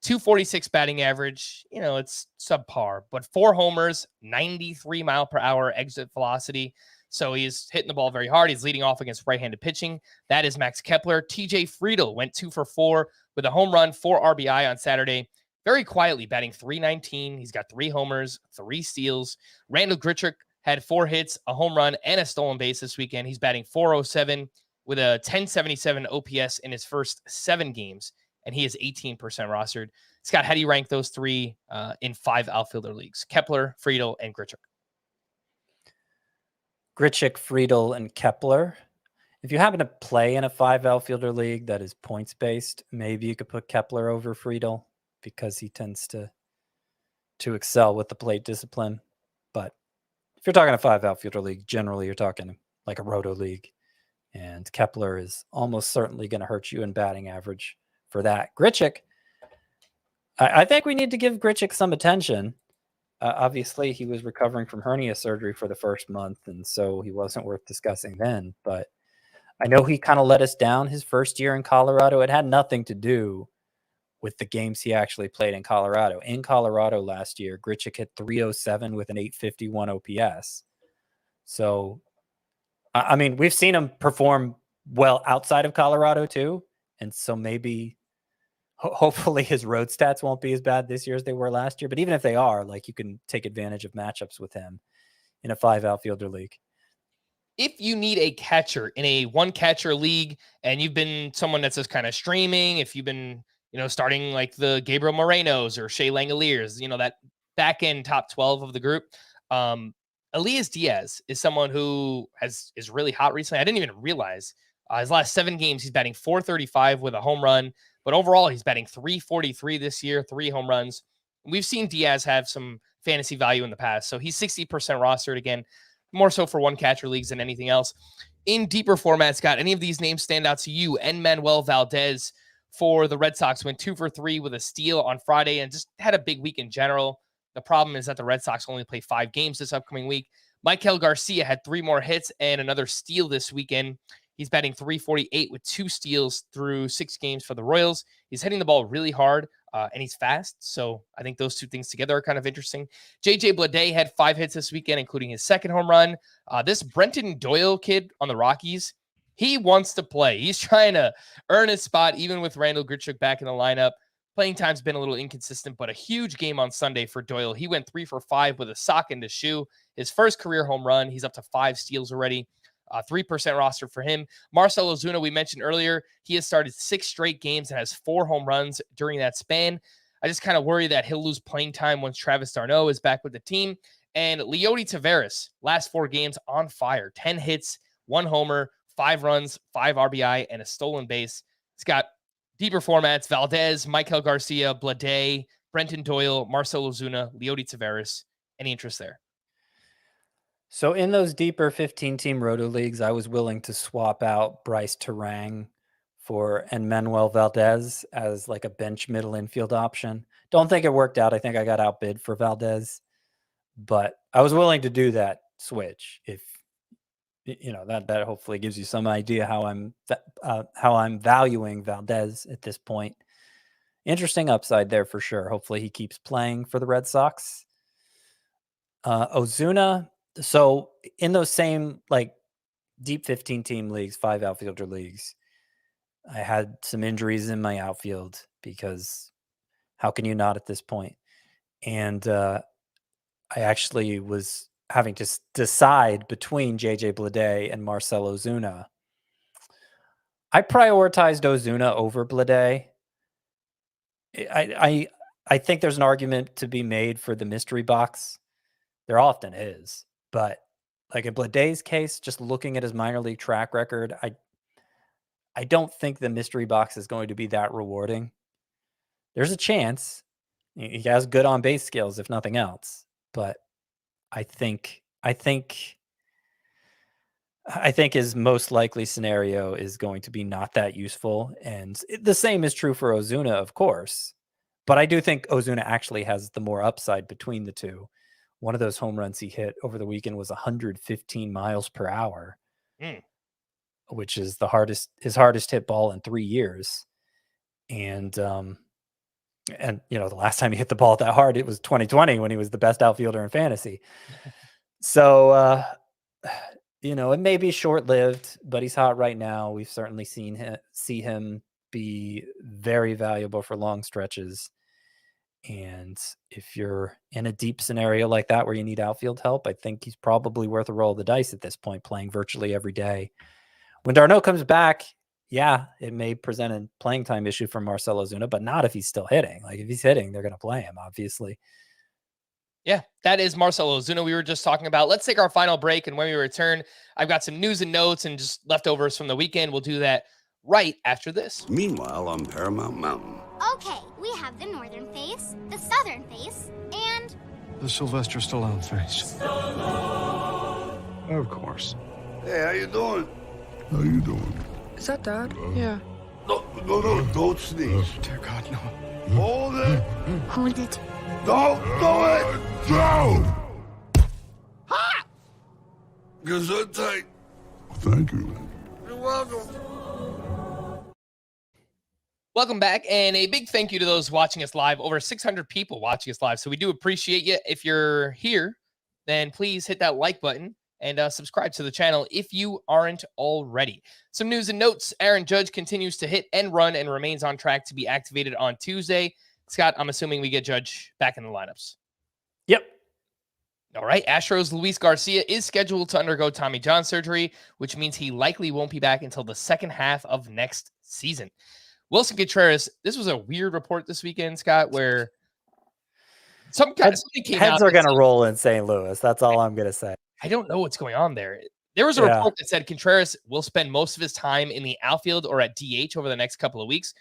A: 246 batting average. It's subpar, but 4 homers, 93 mile per hour exit velocity. So he's hitting the ball very hard. He's leading off against right-handed pitching. That is Max Kepler. TJ Friedl went 2 for 4 with a home run, 4 RBI on Saturday. Very quietly batting .319. He's got 3 homers, 3 steals. Randall Grichuk had 4 hits, a home run, and a stolen base this weekend. He's batting .407 with a 1077 OPS in his first 7 games, and he is 18% rostered. Scott, how do you rank those 3 in 5 outfielder leagues? Kepler, Friedl, and Grichuk.
C: Grichuk, Friedl, and Kepler. If you happen to play in a 5 outfielder league that is points-based, maybe you could put Kepler over Friedl, because he tends to excel with the plate discipline. But if you're talking a 5 outfielder league, generally you're talking like a roto league, and Kepler is almost certainly going to hurt you in batting average for that. Grichuk, I think we need to give Grichuk some attention. Obviously, he was recovering from hernia surgery for the first month, and so he wasn't worth discussing then. But I know he kind of let us down his first year in Colorado. It had nothing to do with the games he actually played in Colorado. In Colorado last year, Grichuk hit .307 with an .851 OPS. So, I mean, we've seen him perform well outside of Colorado too. And so maybe, hopefully his road stats won't be as bad this year as they were last year. But even if they are, like, you can take advantage of matchups with him in a 5 outfielder league.
A: If you need a catcher in a 1-catcher league, and you've been someone that's just kind of streaming, if you've been starting like the Gabriel Morenos or Shea Langoliers, that back end top 12 of the group. Elias Diaz is someone who is really hot recently. I didn't even realize his last 7 games, he's batting .435 with a home run, but overall he's batting .343 this year, 3 home runs. We've seen Diaz have some fantasy value in the past. So he's 60% rostered again, more so for 1-catcher leagues than anything else. In deeper formats, Scott, any of these names stand out to you? Manuel Valdez for the Red Sox went 2 for 3 with a steal on Friday and just had a big week in general. The problem is that the Red Sox only play 5 games this upcoming week. Michael Garcia had 3 more hits and another steal this weekend. He's batting .348 with 2 steals through 6 games for the Royals. He's hitting the ball really hard and he's fast. So I think those 2 things together are kind of interesting. JJ Bleday had 5 hits this weekend, including his 2nd home run. This Brenton Doyle kid on the Rockies, he wants to play. He's trying to earn his spot, even with Randall Grichuk back in the lineup. Playing time's been a little inconsistent, but a huge game on Sunday for Doyle. He went 3 for 5 with a sock into shoe. His first career home run. He's up to 5 steals already. 3% roster for him. Marcell Ozuna, we mentioned earlier, he has started 6 straight games and has 4 home runs during that span. I just kind of worry that he'll lose playing time once Travis d'Arnaud is back with the team. And Leody Taveras, last 4 games on fire. 10 hits, 1 homer, 5 runs, 5 RBI, and a stolen base. It's got deeper formats: Valdez, Michael Garcia, Bleday, Brenton Doyle, Marcell Ozuna, Leody Taveras. Any interest there?
C: So in those deeper 15-team roto leagues, I was willing to swap out Bryce Terang for Manuel Valdez as like a bench middle infield option. Don't think it worked out. I think I got outbid for Valdez, but I was willing to do that switch. If that hopefully gives you some idea how I'm valuing Valdez at this point. Interesting upside there for sure. Hopefully he keeps playing for the Red Sox. Ozuna. So in those same like deep 15-team leagues, 5 outfielder leagues, I had some injuries in my outfield because how can you not at this point? And I actually was having to decide between JJ Bleday and Marcell Ozuna. I prioritized Ozuna over Bleday. I think there's an argument to be made for the mystery box. There often is. But like in Bleday's case, just looking at his minor league track record, I don't think the mystery box is going to be that rewarding. There's a chance. He has good on-base skills, if nothing else. But I think his most likely scenario is going to be not that useful. And the same is true for Ozuna, of course. But I do think Ozuna actually has the more upside between the two. One of those home runs he hit over the weekend was 115 miles per hour, which is his hardest hit ball in 3 years. And the last time he hit the ball that hard, it was 2020 when he was the best outfielder in fantasy. So, it may be short-lived, but he's hot right now. We've certainly see him be very valuable for long stretches. And if you're in a deep scenario like that where you need outfield help, I think he's probably worth a roll of the dice at this point, playing virtually every day. When d'Arnaud comes back, yeah, it may present a playing time issue for Marcell Ozuna, but not if he's still hitting. Like if he's hitting, they're going to play him, obviously.
A: Yeah, that is Marcell Ozuna we were just talking about. Let's take our final break, and when we return, I've got some news and notes and just leftovers from the weekend. We'll do that right after this.
D: Meanwhile, on Paramount Mountain.
E: Okay, we have the northern face, the southern face, and...
B: The Sylvester Stallone face. Of course.
D: Hey, how you doing? How you doing?
F: Is that Dad? Yeah.
D: No, don't sneeze.
B: Dear God, no.
D: Hold it.
E: Hold it.
D: Don't do it. Don't. Ha! Gesundheit. Thank you. You're welcome.
A: Welcome back, and a big thank you to those watching us live. Over 600 people watching us live, so we do appreciate you. If you're here, then please hit that like button and subscribe to the channel if you aren't already. Some news and notes. Aaron Judge continues to hit and run and remains on track to be activated on Tuesday. Scott, I'm assuming we get Judge back in the lineups.
C: Yep.
A: All right. Astros Luis Garcia is scheduled to undergo Tommy John surgery, which means he likely won't be back until the second half of next season. Wilson Contreras, this was a weird report this weekend, Scott, where
C: heads are going to roll in St. Louis. That's all I'm going to say.
A: I don't know what's going on there. There was a report that said Contreras will spend most of his time in the outfield or at DH over the next couple of weeks,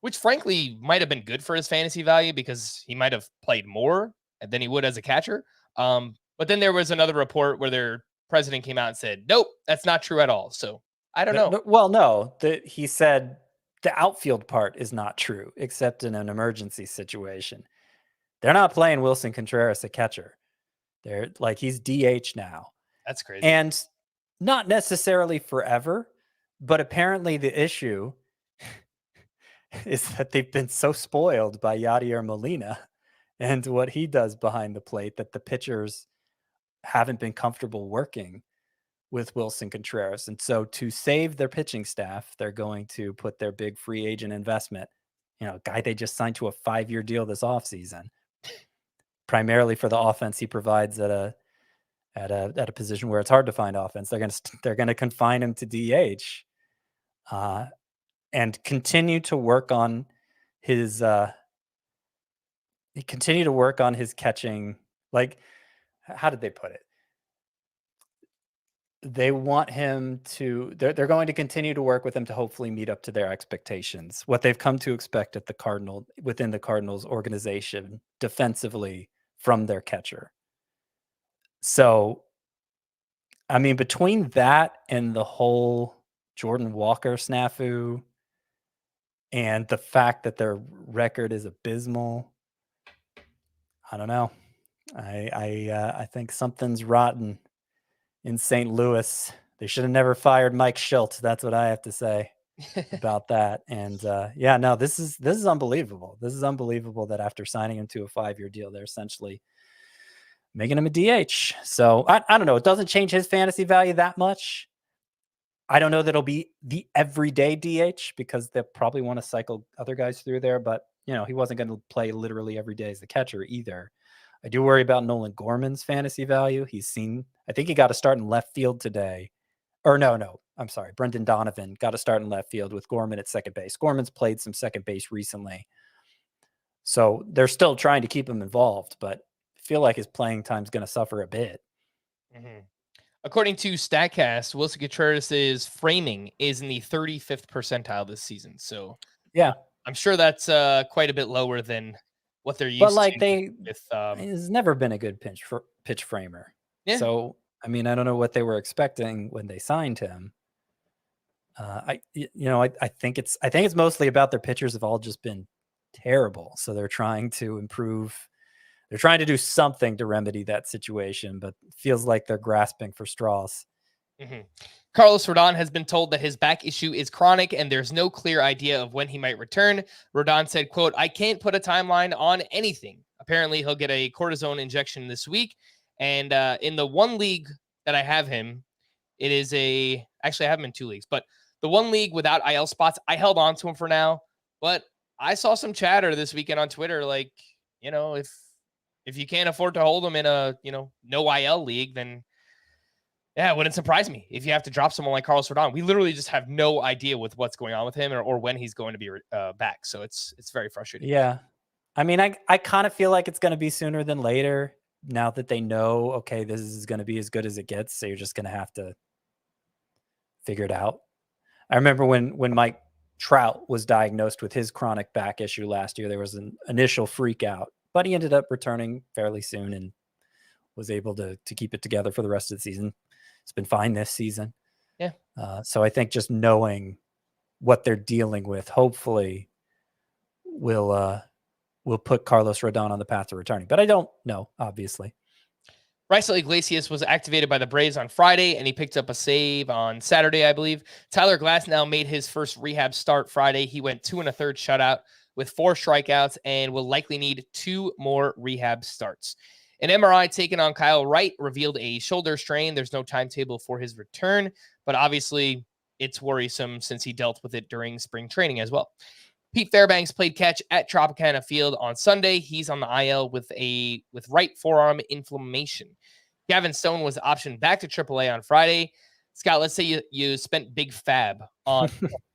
A: which frankly might have been good for his fantasy value because he might have played more than he would as a catcher. But then there was another report where their president came out and said, nope, that's not true at all. So I don't know.
C: Well, no, he said the outfield part is not true, except in an emergency situation. They're not playing Wilson Contreras a catcher. They're like, he's DH now.
A: That's crazy.
C: And not necessarily forever, but apparently the issue is that they've been so spoiled by Yadier Molina and what he does behind the plate that the pitchers haven't been comfortable working with Wilson Contreras. And so to save their pitching staff, they're going to put their big free agent investment, guy they just signed to a 5-year deal this offseason, primarily for the offense he provides at a position where it's hard to find offense. They're going to confine him to DH and continue to work on his catching. Like, how did they put it? They want him to, they're going to continue to work with him to hopefully meet up to their expectations, what they've come to expect at within the Cardinals organization defensively from their catcher. So, I mean, between that and the whole Jordan Walker snafu and the fact that their record is abysmal, I don't know. I think something's rotten in St. Louis. They should have never fired Mike Schilt. That's what I have to say about that. And this is unbelievable. This is unbelievable that after signing him to a 5-year deal, they're essentially making him a DH. So I don't know. It doesn't change his fantasy value that much. I don't know that it'll be the everyday DH because they'll probably want to cycle other guys through there, but he wasn't going to play literally every day as the catcher either. I do worry about Nolan Gorman's fantasy value. I think he got a start in left field today. Or no, I'm sorry. Brendan Donovan got a start in left field with Gorman at second base. Gorman's played some second base recently. So they're still trying to keep him involved, but I feel like his playing time's going to suffer a bit.
A: Mm-hmm. According to StatCast, Wilson Contreras' framing is in the 35th percentile this season. So
C: yeah,
A: I'm sure that's quite a bit lower than what they're used
C: to. But
A: with,
C: he's never been a good pitch framer.
A: Yeah.
C: So, I mean, I don't know what they were expecting when they signed him. I think it's mostly about their pitchers have all just been terrible. So they're trying to improve. They're trying to do something to remedy that situation, but it feels like they're grasping for straws.
A: Mm-hmm. Carlos Rodon has been told that his back issue is chronic and there's no clear idea of when he might return. Rodon said, quote, "I can't put a timeline on anything." Apparently he'll get a cortisone injection this week. And in the one league that I have him, it is actually I have him in 2 leagues, but the one league without IL spots, I held on to him for now, but I saw some chatter this weekend on Twitter. Like, if you can't afford to hold him in a, no IL league, then yeah, it wouldn't surprise me if you have to drop someone like Carlos Rodon. We literally just have no idea with what's going on with him or when he's going to be back. So it's very frustrating.
C: Yeah. I mean, I kind of feel like it's going to be sooner than later now that they know, okay, this is going to be as good as it gets. So you're just going to have to figure it out. I remember when Mike Trout was diagnosed with his chronic back issue last year, there was an initial freak out, but he ended up returning fairly soon and was able to keep it together for the rest of the season. It's been fine this season.
A: Yeah.
C: So I think just knowing what they're dealing with, hopefully will put Carlos Rodon on the path to returning. But I don't know, obviously.
A: Raisel Iglesias was activated by the Braves on Friday, and he picked up a save on Saturday, I believe. Tyler Glasnow made his first rehab start Friday. He went 2 1/3 shutout with 4 strikeouts and will likely need 2 more rehab starts. An MRI taken on Kyle Wright revealed a shoulder strain. There's no timetable for his return, but obviously it's worrisome since he dealt with it during spring training as well. Pete Fairbanks played catch at Tropicana Field on Sunday. He's on the IL with right forearm inflammation. Gavin Stone was optioned back to AAA on Friday. Scott, let's say you spent big fab on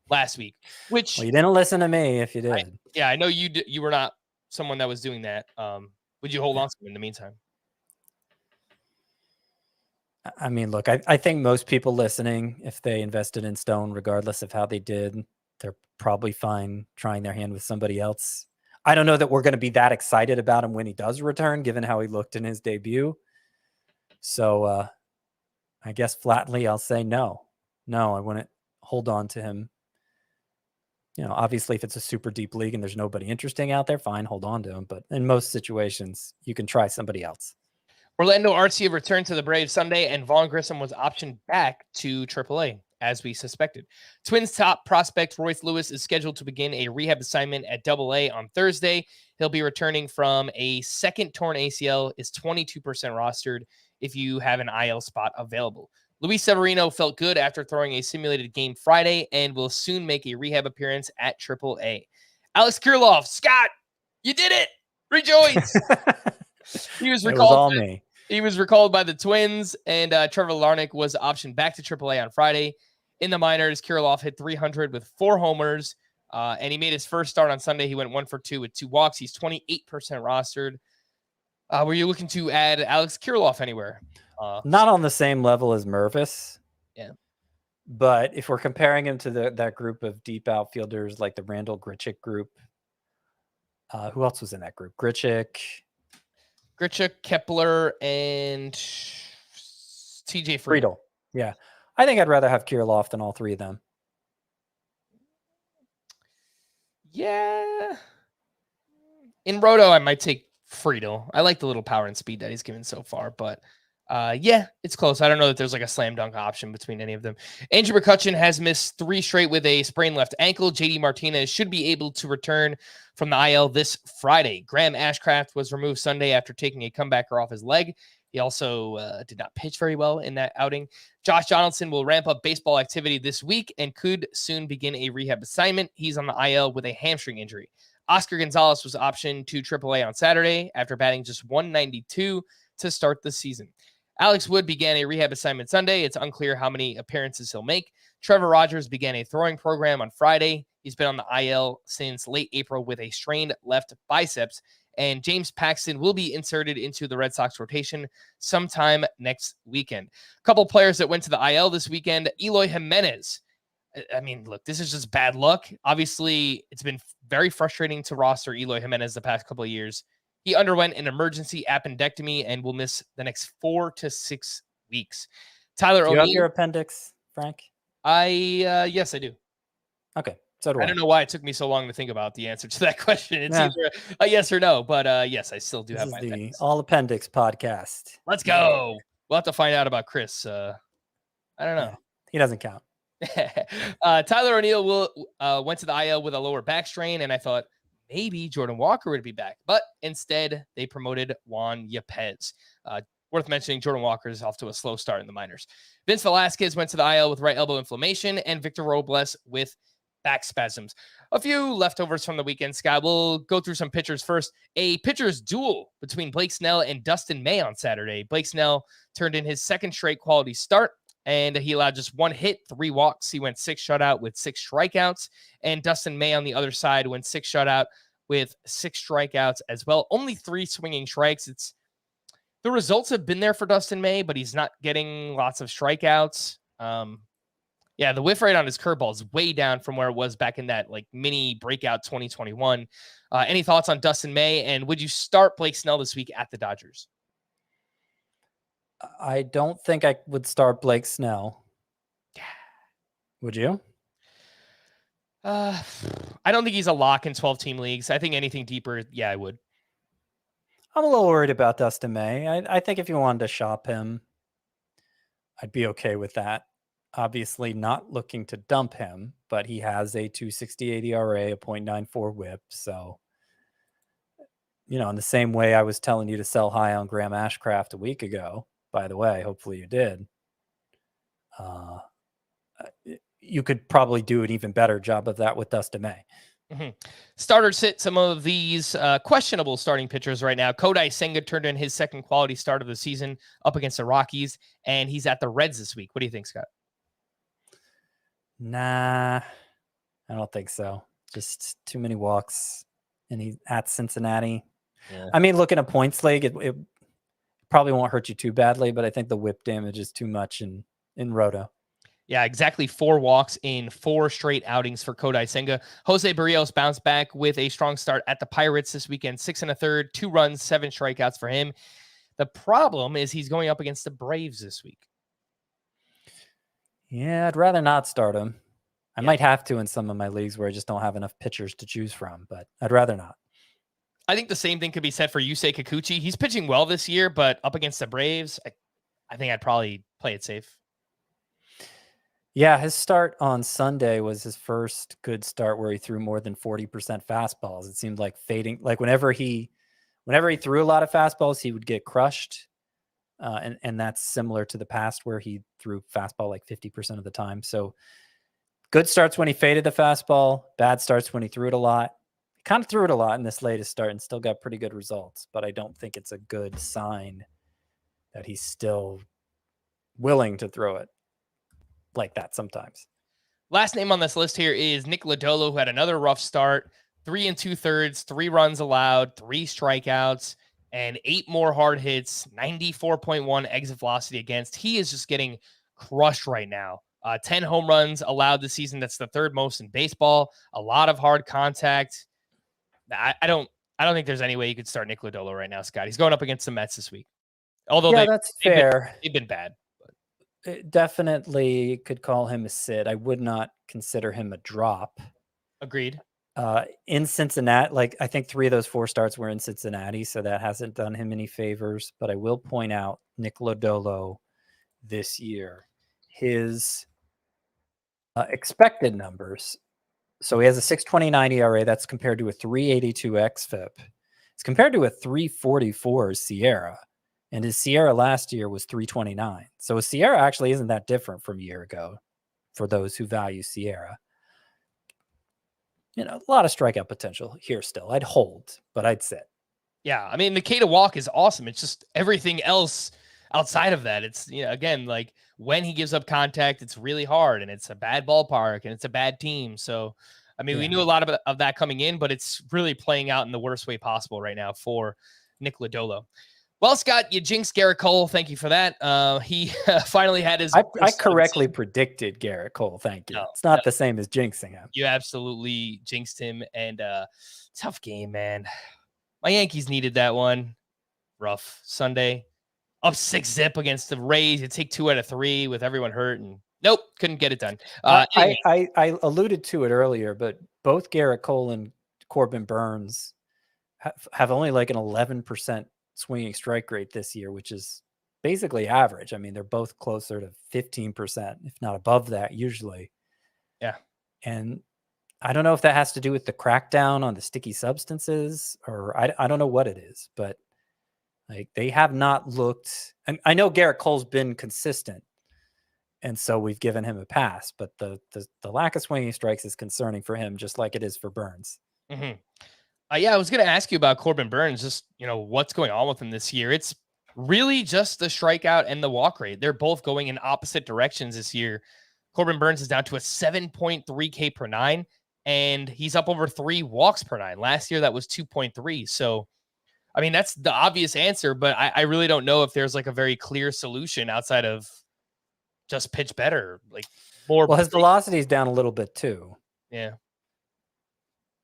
A: last week, which
C: you didn't listen to me if you did.
A: I know you were not someone that was doing that. Would you hold on to him in the meantime?
C: I mean, look, I think most people listening, if they invested in Stone, regardless of how they did, they're probably fine trying their hand with somebody else. I don't know that we're going to be that excited about him when he does return, given how he looked in his debut. So I guess flatly, I'll say no. No, I wouldn't hold on to him. Obviously, if it's a super deep league and there's nobody interesting out there, fine, hold on to him. But in most situations, you can try somebody else.
A: Orlando Arcia returned to the Braves Sunday, and Vaughn Grissom was optioned back to AAA, as we suspected. Twins top prospect Royce Lewis is scheduled to begin a rehab assignment at AA on Thursday. He'll be returning from a second torn ACL, is 22% rostered if you have an IL spot available. Luis Severino felt good after throwing a simulated game Friday and will soon make a rehab appearance at AAA. Alex Kirilloff, Scott, you did it! Rejoice! He was recalled. He was recalled by the Twins, and Trevor Larnach was optioned back to AAA on Friday. In the minors, Kirilloff hit 300 with 4 homers, and he made his first start on Sunday. He went 1 for 2 with 2 walks. He's 28% rostered. Were you looking to add Alex Kirilloff anywhere?
C: Not on the same level as Mervis.
A: Yeah.
C: But if we're comparing him to that group of deep outfielders like the Randall Grichuk group, who else was in that group? Grichuk,
A: Kepler, and TJ
C: Friedel. Yeah. I think I'd rather have Kirilloff than all 3 of them.
A: Yeah. In Roto, I might take Friedel. I like the little power and speed that he's given so far, but yeah, it's close. I don't know that there's like a slam dunk option between any of them. Andrew McCutchen has missed 3 straight with a sprained left ankle. JD Martinez should be able to return from the IL this Friday. Graham Ashcraft was removed Sunday after taking a comebacker off his leg. He also did not pitch very well in that outing. Josh Donaldson will ramp up baseball activity this week and could soon begin a rehab assignment. He's on the IL with a hamstring injury. Oscar Gonzalez was optioned to AAA on Saturday after batting just 192 to start the season. Alex Wood began a rehab assignment Sunday. It's unclear how many appearances he'll make. Trevor Rogers began a throwing program on Friday. He's been on the IL since late April with a strained left biceps. And James Paxton will be inserted into the Red Sox rotation sometime next weekend. A couple players that went to the IL this weekend. Eloy Jimenez. I mean, look, this is just bad luck. Obviously, it's been very frustrating to roster Eloy Jimenez the past couple of years. He underwent an emergency appendectomy and will miss the next 4 to 6 weeks. Tyler
C: Do you have
A: O'Neill.
C: your appendix, Frank?
A: Yes, I do.
C: Okay, so do
A: I don't know why it took me so long to think about the answer to that question. It's
C: Yeah.
A: either a yes or no, but yes, I still do
C: This
A: have
C: is
A: my
C: the
A: appendix.
C: All Appendix podcast.
A: Let's go. We'll have to find out about Chris. I don't know.
C: Yeah, he doesn't count.
A: Tyler O'Neill went to the IL with a lower back strain, and I thought maybe Jordan Walker would be back, but instead they promoted Juan Yepez. Worth mentioning, Jordan Walker is off to a slow start in the minors. Vince Velasquez went to the IL with right elbow inflammation, and Victor Robles with back spasms. A few leftovers from the weekend, Scott. We'll go through some pitchers first. A pitcher's duel between Blake Snell and Dustin May on Saturday. Blake Snell turned in his second straight quality start, and he allowed just 1 hit, 3 walks. He went 6 shutout with 6 strikeouts. And Dustin May on the other side went 6 shutout with 6 strikeouts as well. Only 3 swinging strikes. The results have been there for Dustin May, but he's not getting lots of strikeouts. The whiff rate on his curveball is way down from where it was back in that like mini breakout 2021. Any thoughts on Dustin May? And would you start Blake Snell this week at the Dodgers?
C: I don't think I would start Blake Snell. Would you?
A: I don't think he's a lock in 12-team leagues. I think anything deeper, yeah, I would.
C: I'm a little worried about Dustin May. I think if you wanted to shop him, I'd be okay with that. Obviously not looking to dump him, but he has a 2.68 ERA, a 0.94 whip. So, in the same way I was telling you to sell high on Graham Ashcraft a week ago, by the way, hopefully you did. You could probably do an even better job of that with Dustin May.
A: Mm-hmm. Starters sit some of these questionable starting pitchers right now. Kodai Senga turned in his second quality start of the season up against the Rockies, and he's at the Reds this week. What do you think, Scott?
C: Nah, I don't think so. Just too many walks, and he's at Cincinnati. Yeah. I mean, looking at points league, it probably won't hurt you too badly, but I think the whip damage is too much in Roto.
A: Yeah, exactly 4 walks in 4 straight outings for Kodai Senga. Jose Barrios bounced back with a strong start at the Pirates this weekend. 6 1/3, 2 runs, 7 strikeouts for him. The problem is he's going up against the Braves this week.
C: Yeah, I'd rather not start him. I might have to in some of my leagues where I just don't have enough pitchers to choose from, but I'd rather not.
A: I think the same thing could be said for Yusei Kikuchi. He's pitching well this year, but up against the Braves, I think I'd probably play it safe.
C: Yeah, his start on Sunday was his first good start where he threw more than 40% fastballs. It seemed like fading. Like whenever he threw a lot of fastballs, he would get crushed. And that's similar to the past where he threw fastball like 50% of the time. So good starts when he faded the fastball, bad starts when he threw it a lot. He kind of threw it a lot in this latest start and still got pretty good results, but I don't think it's a good sign that he's still willing to throw it like that sometimes.
A: Last name on this list here is Nick Lodolo, who had another rough start, 3 2/3, 3 runs allowed, 3 strikeouts, and 8 more hard hits, 94.1 exit velocity against. He is just getting crushed right now. 10 home runs allowed this season. That's the 3rd most in baseball. A lot of hard contact. I don't think there's any way you could start Nick Lodolo right now, Scott. He's going up against the Mets this week. Although
C: that's fair.
A: They've been bad.
C: It definitely could call him a sit. I would not consider him a drop.
A: Agreed.
C: In Cincinnati, like I think 3 of those 4 starts were in Cincinnati, so that hasn't done him any favors. But I will point out Nick Lodolo this year, his expected numbers. So he has a 6.29 ERA. That's compared to a 3.82 xFIP. It's compared to a 3.44 Sierra. And his Sierra last year was 3.29. So his Sierra actually isn't that different from a year ago for those who value Sierra. A lot of strikeout potential here still. I'd hold, but I'd sit.
A: Yeah, I mean, the K to walk is awesome. It's just everything else outside of that. It's, again, like when he gives up contact, it's really hard, and it's a bad ballpark, and it's a bad team. So, I mean, we knew a lot of that coming in, but it's really playing out in the worst way possible right now for Nick Lodolo. Well, Scott, you jinxed Garrett Cole. Thank you for that. He finally had his...
C: I correctly predicted Garrett Cole. Thank you. No, it's not the same as jinxing him.
A: You absolutely jinxed him, and tough game, man. My Yankees needed that one. Rough Sunday. Up 6-0 against the Rays. You take 2 out of 3 with everyone hurt, and nope, couldn't get it done. Anyway.
C: I alluded to it earlier, but both Garrett Cole and Corbin Burns have only like an 11% swinging strike rate this year, which is basically average. I mean, they're both closer to 15%, if not above that usually.
A: Yeah.
C: And I don't know if that has to do with the crackdown on the sticky substances, or I don't know what it is, but like they have not looked, and I know Garrett Cole's been consistent, and so we've given him a pass, but the lack of swinging strikes is concerning for him, just like it is for Burns.
A: Mm-hmm. Yeah, I was going to ask you about Corbin Burns, just, what's going on with him this year. It's really just the strikeout and the walk rate. They're both going in opposite directions this year. Corbin Burns is down to a 7.3 K per 9, and he's up over 3 walks per 9. Last year, that was 2.3. So, I mean, that's the obvious answer, but I really don't know if there's like a very clear solution outside of just pitch better. Like more.
C: Well, his velocity is down a little bit too.
A: Yeah.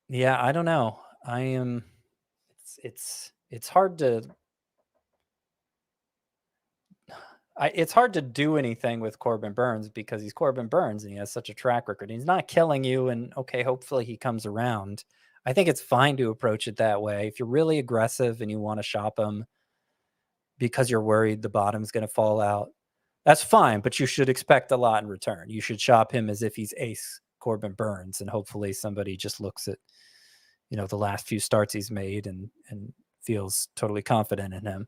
C: Yeah, I don't know. I am. It's hard to. It's hard to do anything with Corbin Burns because he's Corbin Burns and he has such a track record. He's not killing you, and okay, hopefully he comes around. I think it's fine to approach it that way. If you're really aggressive and you want to shop him because you're worried the bottom's going to fall out, that's fine, but you should expect a lot in return. You should shop him as if he's ace Corbin Burns, and hopefully somebody just looks at, the last few starts he's made and feels totally confident in him.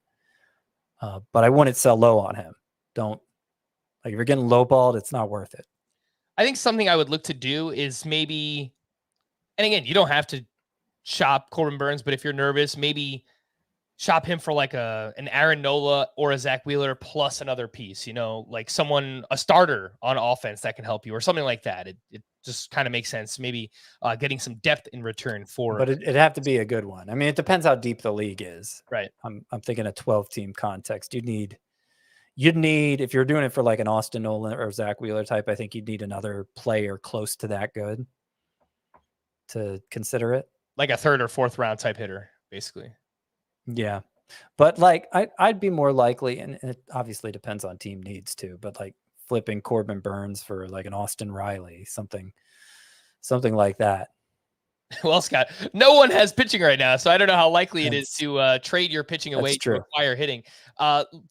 C: But I wouldn't sell low on him. If you're getting lowballed, it's not worth it.
A: I think something I would look to do is maybe, and again, you don't have to shop Corbin Burns, but if you're nervous, maybe shop him for like an Aaron Nola or a Zach Wheeler plus another piece, like a starter on offense that can help you or something like that. It just kind of makes sense. Maybe getting some depth in return for.
C: But it'd have to be a good one. I mean, it depends how deep the league is.
A: Right.
C: I'm thinking a 12-team context. You'd need, if you're doing it for like an Austin Nolan or Zach Wheeler type, I think you'd need another player close to that good to consider it.
A: Like a 3rd or 4th round type hitter, basically.
C: Yeah. But like, I'd be more likely, and it obviously depends on team needs too, but like flipping Corbin Burns for like an Austin Riley, something like that.
A: Well, Scott, no one has pitching right now, so I don't know how likely it is to trade your pitching away to acquire hitting.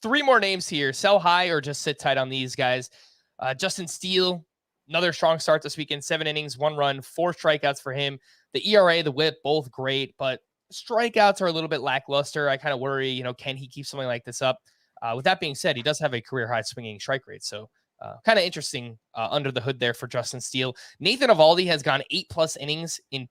A: 3 more names here. Sell high or just sit tight on these guys. Justin Steele, another strong start this weekend. 7 innings, 1 run, 4 strikeouts for him. The ERA, the whip, both great, but strikeouts are a little bit lackluster. I kind of worry, can he keep something like this up? With that being said, he does have a career high swinging strike rate. So kind of interesting under the hood there for Justin Steele. Nathan Eovaldi has gone 8+ innings in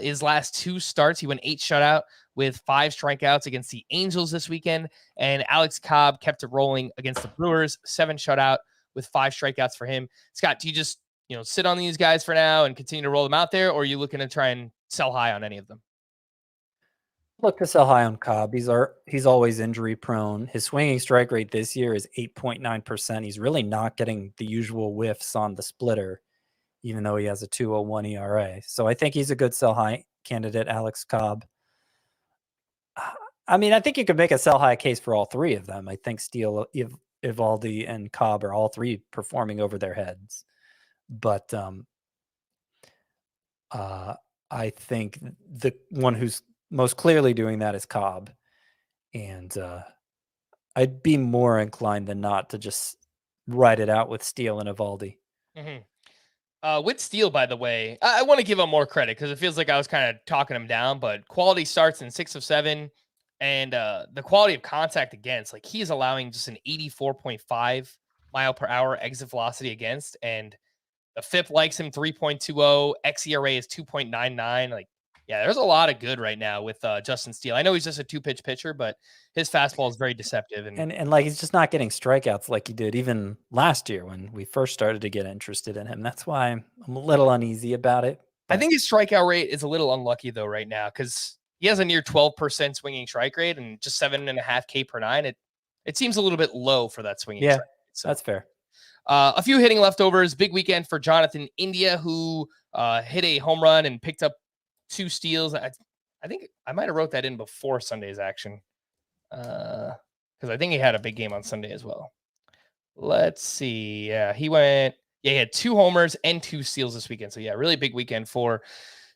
A: his last 2 starts. He went 8 shutout with 5 strikeouts against the Angels this weekend. And Alex Cobb kept it rolling against the Brewers, 7 shutout with 5 strikeouts for him. Scott, do you just, sit on these guys for now and continue to roll them out there? Or are you looking to try and sell high on any of them?
C: Look to sell high on Cobb. He's always injury prone. His swinging strike rate this year is 8.9%. He's really not getting the usual whiffs on the splitter, even though he has a 2.01 ERA. So I think he's a good sell high candidate, Alex Cobb. I mean, I think you could make a sell high case for all 3 of them. I think Steele, Eovaldi, and Cobb are all 3 performing over their heads. But I think the one who's most clearly doing that is Cobb. And I'd be more inclined than not to just ride it out with Steele and Eovaldi.
A: Mm-hmm. With Steele, by the way, I want to give him more credit because it feels like I was kind of talking him down, but quality starts in 6 of 7. And the quality of contact against, like he's allowing just an 84.5 mile per hour exit velocity against. And the FIP likes him 3.20. xERA is 2.99. Like, yeah, there's a lot of good right now with Justin Steele. I know he's just a 2-pitch pitcher, but his fastball is very deceptive.
C: And like he's just not getting strikeouts like he did even last year when we first started to get interested in him. That's why I'm a little uneasy about it.
A: I think his strikeout rate is a little unlucky though right now because he has a near 12% swinging strike rate and just 7.5 K per 9. It seems a little bit low for that swinging strike rate. So
C: that's fair.
A: A few hitting leftovers. Big weekend for Jonathan India, who hit a home run and picked up 2 steals. I I think I might have wrote that in before Sunday's action. Because I think he had a big game on Sunday as well. Let's see. Yeah, he had 2 homers and 2 steals this weekend. So yeah, really big weekend for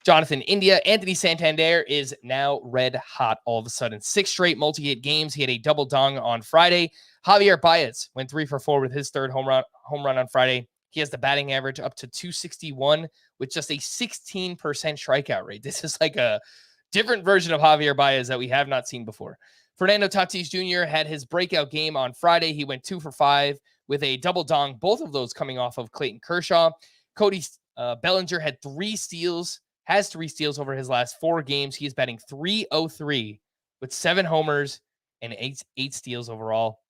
A: Jonathan India. Anthony Santander is now red hot all of a sudden. 6 straight multi-hit games. He had a double dong on Friday. Javier Baez went 3 for 4 with his 3rd home run on Friday. He has the batting average up to 261 with just a 16% strikeout rate. This is like a different version of Javier Baez that we have not seen before. Fernando Tatis Jr. had his breakout game on Friday. He went 2 for 5 with a double dong, both of those coming off of Clayton Kershaw. Cody Bellinger had 3 steals, has 3 steals over his last 4 games. He is batting .303 with 7 homers and 8 steals overall.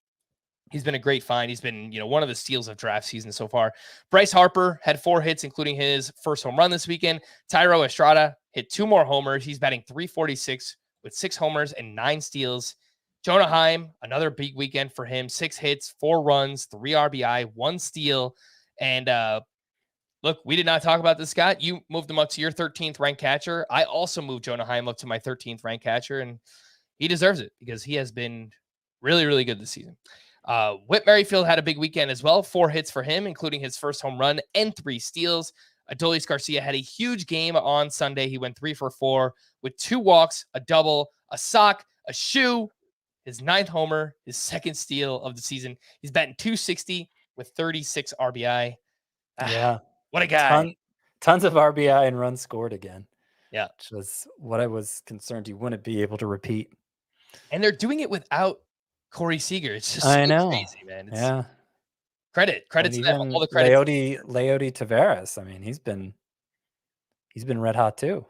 A: He's been a great find. He's been, one of the steals of draft season so far. Bryce Harper had 4 hits, including his first home run this weekend. Thairo Estrada hit 2 more homers. He's batting .346 with 6 homers and 9 steals. Jonah Heim, another big weekend for him. 6 hits, 4 runs, 3 RBI, 1 steal. And look, we did not talk about this, Scott. You moved him up to your 13th ranked catcher. I also moved Jonah Heim up to my 13th ranked catcher, and he deserves it because he has been really, really good this season. Whit Merrifield had a big weekend as well. 4 hits for him, including his first home run and 3 steals. Adolis Garcia had a huge game on Sunday. He went 3 for 4 with 2 walks, a double, a sock, a shoe, his 9th homer, his 2nd steal of the season. He's batting .260 with 36 RBI.
C: Yeah.
A: What a guy.
C: Tons of RBI and runs scored again.
A: Yeah.
C: Which was what I was concerned he wouldn't be able to repeat.
A: And they're doing it without Corey Seager. It's just
C: I know.
A: crazy, man.
C: Yeah.
A: Credit to them. All the credit.
C: Leody Taveras. I mean, he's been red hot too.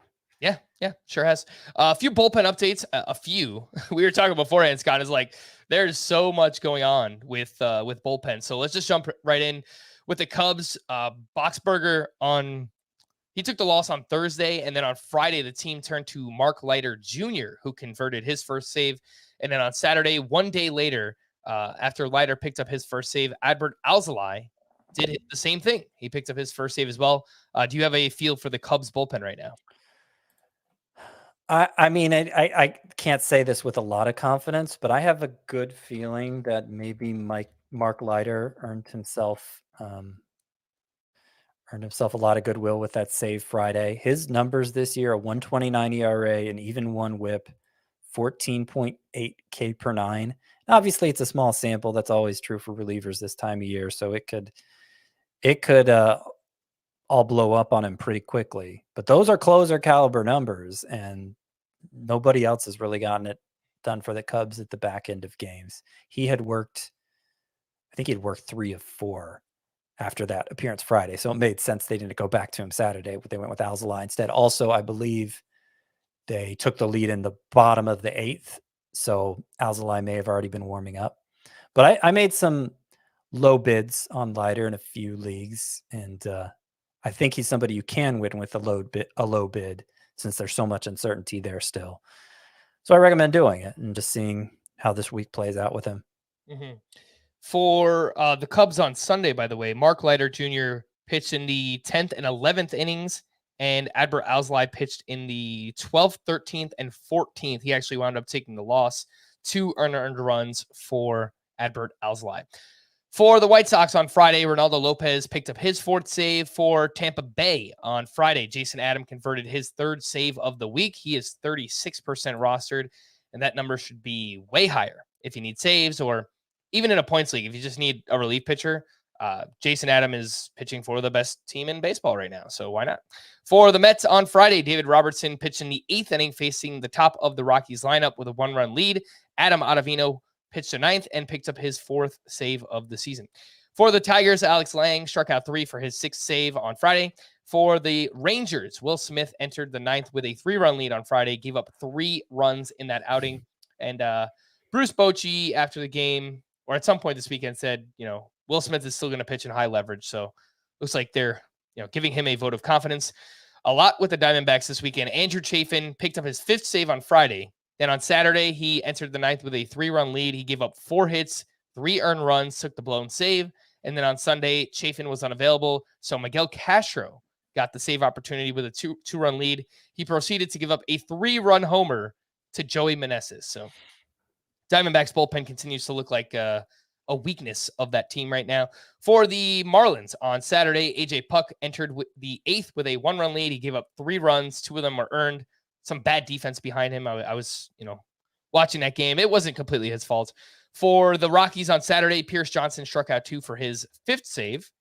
A: Yeah, sure has. A few bullpen updates. A few. We were talking beforehand, Scott, is like there's so much going on with bullpen. So let's just jump right in with the Cubs. Boxberger he took the loss on Thursday, and then on Friday the team turned to Mark Leiter Jr., who converted his first save. And then on Saturday, one day later, after Leiter picked up his first save, Adbert Alzolay did the same thing. He picked up his first save as well. Do you have a feel for the Cubs bullpen right now?
C: I mean, I can't say this with a lot of confidence, but I have a good feeling that maybe Mark Leiter earned himself a lot of goodwill with that save Friday. His numbers this year: a 1.29 ERA, an even 1 WHIP, 14.8 K per 9. Obviously, it's a small sample. That's always true for relievers this time of year, so it could all blow up on him pretty quickly. But those are closer caliber numbers, and nobody else has really gotten it done for the Cubs at the back end of games. I think he'd worked 3 of 4 after that appearance Friday, so it made sense they didn't go back to him Saturday, but they went with Alzolay instead. Also, I believe they took the lead in the bottom of the 8th, so Alzolay may have already been warming up. But I made some low bids on Leiter in a few leagues, and I think he's somebody you can win with a low bid since there's so much uncertainty there still. So I recommend doing it and just seeing how this week plays out with him.
A: Mm-hmm. For the Cubs on Sunday, by the way, Mark Leiter Jr. pitched in the 10th and 11th innings, and Adbert Alzolay pitched in the 12th, 13th, and 14th. He actually wound up taking the loss. 2 earned runs for Adbert Alzolay. For the White Sox on Friday, Ronaldo Lopez picked up his 4th save for Tampa Bay on Friday. Jason Adam converted his 3rd save of the week. He is 36% rostered, and that number should be way higher if you need saves or even in a points league. If you just need a relief pitcher, Jason Adam is pitching for the best team in baseball right now, so why not? For the Mets on Friday, David Robertson pitched in the 8th inning facing the top of the Rockies lineup with a 1-run lead. Adam Ottavino pitched a 9th and picked up his 4th save of the season. For the Tigers, Alex Lang struck out 3 for his 6th save on Friday. For the Rangers, Will Smith entered the 9th with a 3-run lead on Friday, gave up 3 runs in that outing. And Bruce Bochy, after the game, or at some point this weekend, said, Will Smith is still going to pitch in high leverage. So looks like they're, giving him a vote of confidence. A lot with the Diamondbacks this weekend. Andrew Chafin picked up his 5th save on Friday. Then on Saturday, he entered the 9th with a 3-run lead. He gave up 4 hits, 3 earned runs, took the blown save. And then on Sunday, Chafin was unavailable. So Miguel Castro got the save opportunity with a two-run lead. He proceeded to give up a 3-run homer to Joey Meneses. So Diamondbacks bullpen continues to look like a weakness of that team right now. For the Marlins on Saturday, AJ Puck entered the 8th with a 1-run lead. He gave up 3 runs. 2 of them were earned. Some bad defense behind him. I was, watching that game. It wasn't completely his fault. For the Rockies on Saturday, Pierce Johnson struck out 2 for his 5th save.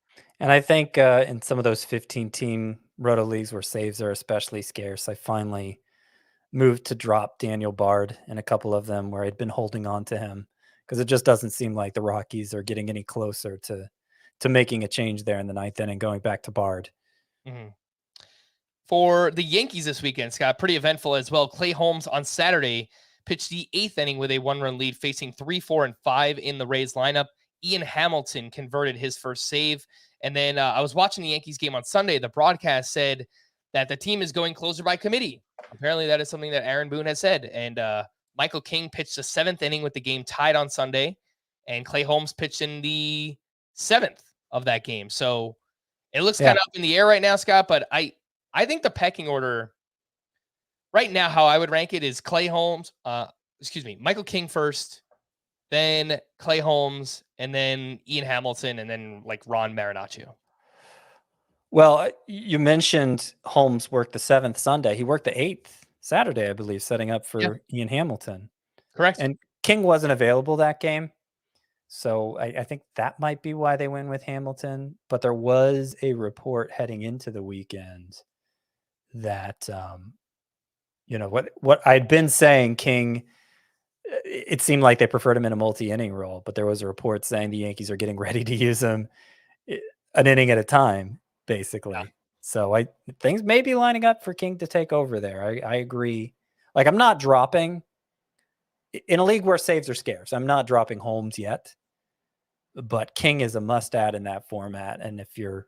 C: And I think in some of those 15-team roto leagues where saves are especially scarce, I finally moved to drop Daniel Bard in a couple of them where I'd been holding on to him because it just doesn't seem like the Rockies are getting any closer to making a change there in the 9th inning, going back to Bard.
A: Mm-hmm. For the Yankees this weekend, Scott, pretty eventful as well. Clay Holmes on Saturday pitched the 8th inning with a 1-run lead, facing 3, 4, and 5 in the Rays lineup. Ian Hamilton converted his first save. And then I was watching the Yankees game on Sunday. The broadcast said that the team is going closer by committee. Apparently that is something that Aaron Boone has said. And Michael King pitched the 7th inning with the game tied on Sunday. And Clay Holmes pitched in the 7th of that game. So it looks kind of up in the air right now, Scott. But I think the pecking order right now, how I would rank it is Michael King first, then Clay Holmes, and then Ian Hamilton, and then like Ron Marinaccio.
C: Well, you mentioned Holmes worked the 7th Sunday. He worked the 8th Saturday, I believe, setting up for Ian Hamilton.
A: Correct.
C: And King wasn't available that game. So I think that might be why they went with Hamilton. But there was a report heading into the weekend that, what I'd been saying, King, it seemed like they preferred him in a multi-inning role, but there was a report saying the Yankees are getting ready to use him an inning at a time, basically. Yeah. So things may be lining up for King to take over there. I agree. Like, I'm not dropping in a league where saves are scarce. I'm not dropping Holmes yet, but King is a must-add in that format. And if you're,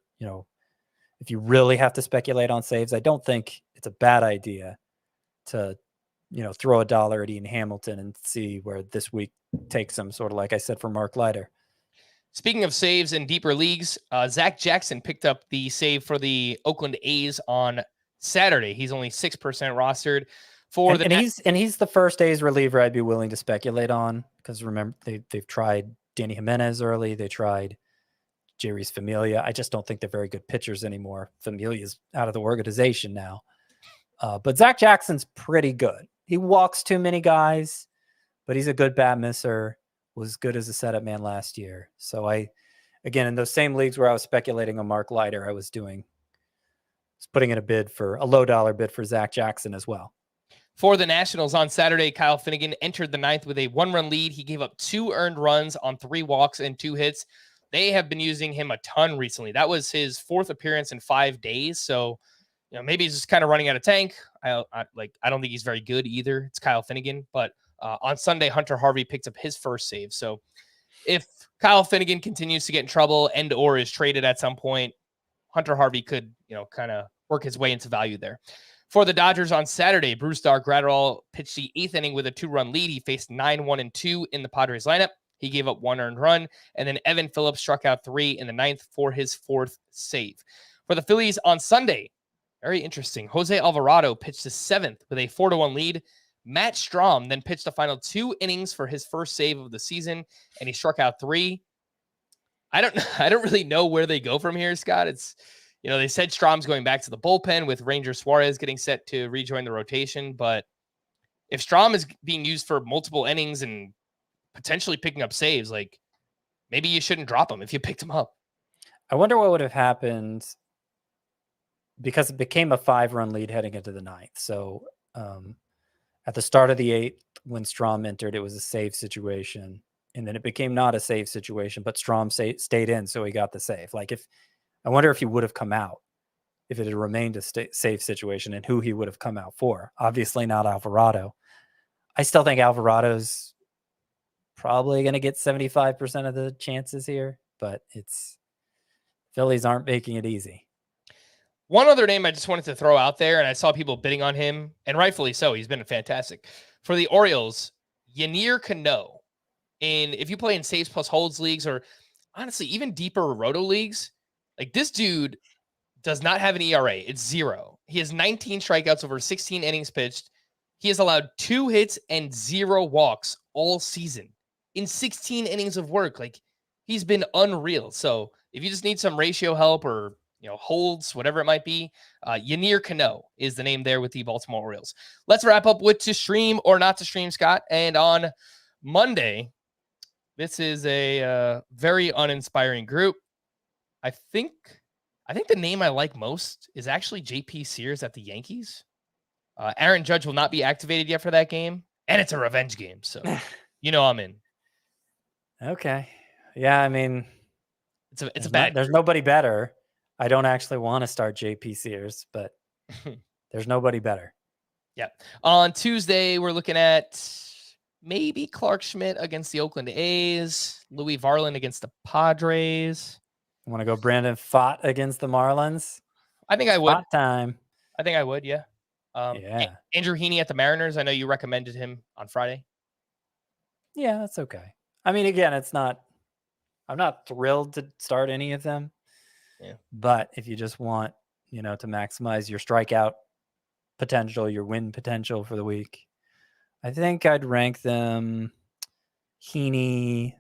C: if you really have to speculate on saves, I don't think it's a bad idea to, throw $1 at Ian Hamilton and see where this week takes him, sort of like I said for Mark Leiter.
A: Speaking of saves in deeper leagues, Zach Jackson picked up the save for the Oakland A's on Saturday. He's only 6% rostered for
C: he's the first A's reliever I'd be willing to speculate on, because remember they've tried Danny Jimenez early. They tried Jerry's Familia. I just don't think they're very good pitchers anymore. Familia's out of the organization now. But Zach Jackson's pretty good. He walks too many guys, but he's a good bat misser. Was good as a setup man last year. So again, in those same leagues where I was speculating on Mark Leiter, I was putting in a low dollar bid for Zach Jackson as well.
A: For the Nationals on Saturday, Kyle Finnegan entered the 9th with a 1-run lead. He gave up 2 earned runs on 3 walks and 2 hits. They have been using him a ton recently. That was his 4th appearance in 5 days. So, maybe he's just kind of running out of tank. I don't think he's very good either. It's Kyle Finnegan, but on Sunday, Hunter Harvey picked up his first save. So if Kyle Finnegan continues to get in trouble and or is traded at some point, Hunter Harvey could, kind of work his way into value there. For the Dodgers on Saturday, Brusdar Graterol pitched the 8th inning with a 2-run lead. He faced 9, 1, and 2 in the Padres lineup. He gave up 1 earned run, and then Evan Phillips struck out 3 in the 9th for his 4th save. For the Phillies on Sunday, very interesting. Jose Alvarado pitched the 7th with a 4-1 lead. Matt Strahm then pitched the final 2 innings for his first save of the season, and he struck out 3. I don't really know where they go from here, Scott. It's, they said Strahm's going back to the bullpen with Ranger Suarez getting set to rejoin the rotation. But if Strahm is being used for multiple innings and potentially picking up saves, like, maybe you shouldn't drop him if you picked him up.
C: I wonder what would have happened, because it became a 5-run lead heading into the 9th. So at the start of the 8th, when Strahm entered, it was a save situation. And then it became not a save situation, but Strahm stayed in, so he got the save. I wonder if he would have come out if it had remained a save situation, and who he would have come out for. Obviously not Alvarado. I still think Alvarado's probably going to get 75% of the chances here, but Phillies aren't making it easy.
A: One other name I just wanted to throw out there, and I saw people bidding on him, and rightfully so. He's been fantastic. For the Orioles, Yennier Cano. And if you play in saves plus holds leagues, or honestly, even deeper roto leagues, like, this dude does not have an ERA. It's 0. He has 19 strikeouts over 16 innings pitched. He has allowed 2 hits and 0 walks all season in 16 innings of work. Like, he's been unreal. So if you just need some ratio help or, holds, whatever it might be, Yennier Cano is the name there with the Baltimore Orioles. Let's wrap up with to stream or not to stream, Scott. And on Monday, this is a very uninspiring group. I think the name I like most is actually JP Sears at the Yankees. Aaron Judge will not be activated yet for that game, and it's a revenge game. So, I'm in.
C: Okay. Yeah, I mean,
A: it's a bad.
C: There's nobody better. I don't actually want to start JP Sears, but there's nobody better.
A: Yeah. On Tuesday, we're looking at maybe Clark Schmidt against the Oakland A's, Louis Varland against the Padres.
C: You want to go Brandon Pfaadt against the Marlins?
A: I think I would.
C: Pfaadt time.
A: I think I would, yeah. Andrew Heaney at the Mariners. I know you recommended him on Friday.
C: Yeah, that's okay. I mean, again, I'm not thrilled to start any of them.
A: Yeah.
C: But if you just want, to maximize your strikeout potential, your win potential for the week, I think I'd rank them Heaney,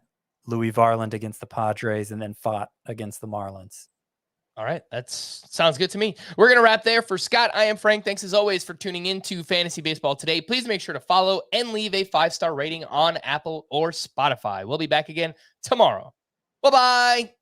C: Louis Varland against the Padres, and then Pfaadt against the Marlins.
A: All right. That sounds good to me. We're going to wrap there. For Scott, I am Frank. Thanks as always for tuning into Fantasy Baseball today. Please make sure to follow and leave a 5-star rating on Apple or Spotify. We'll be back again tomorrow. Bye-bye.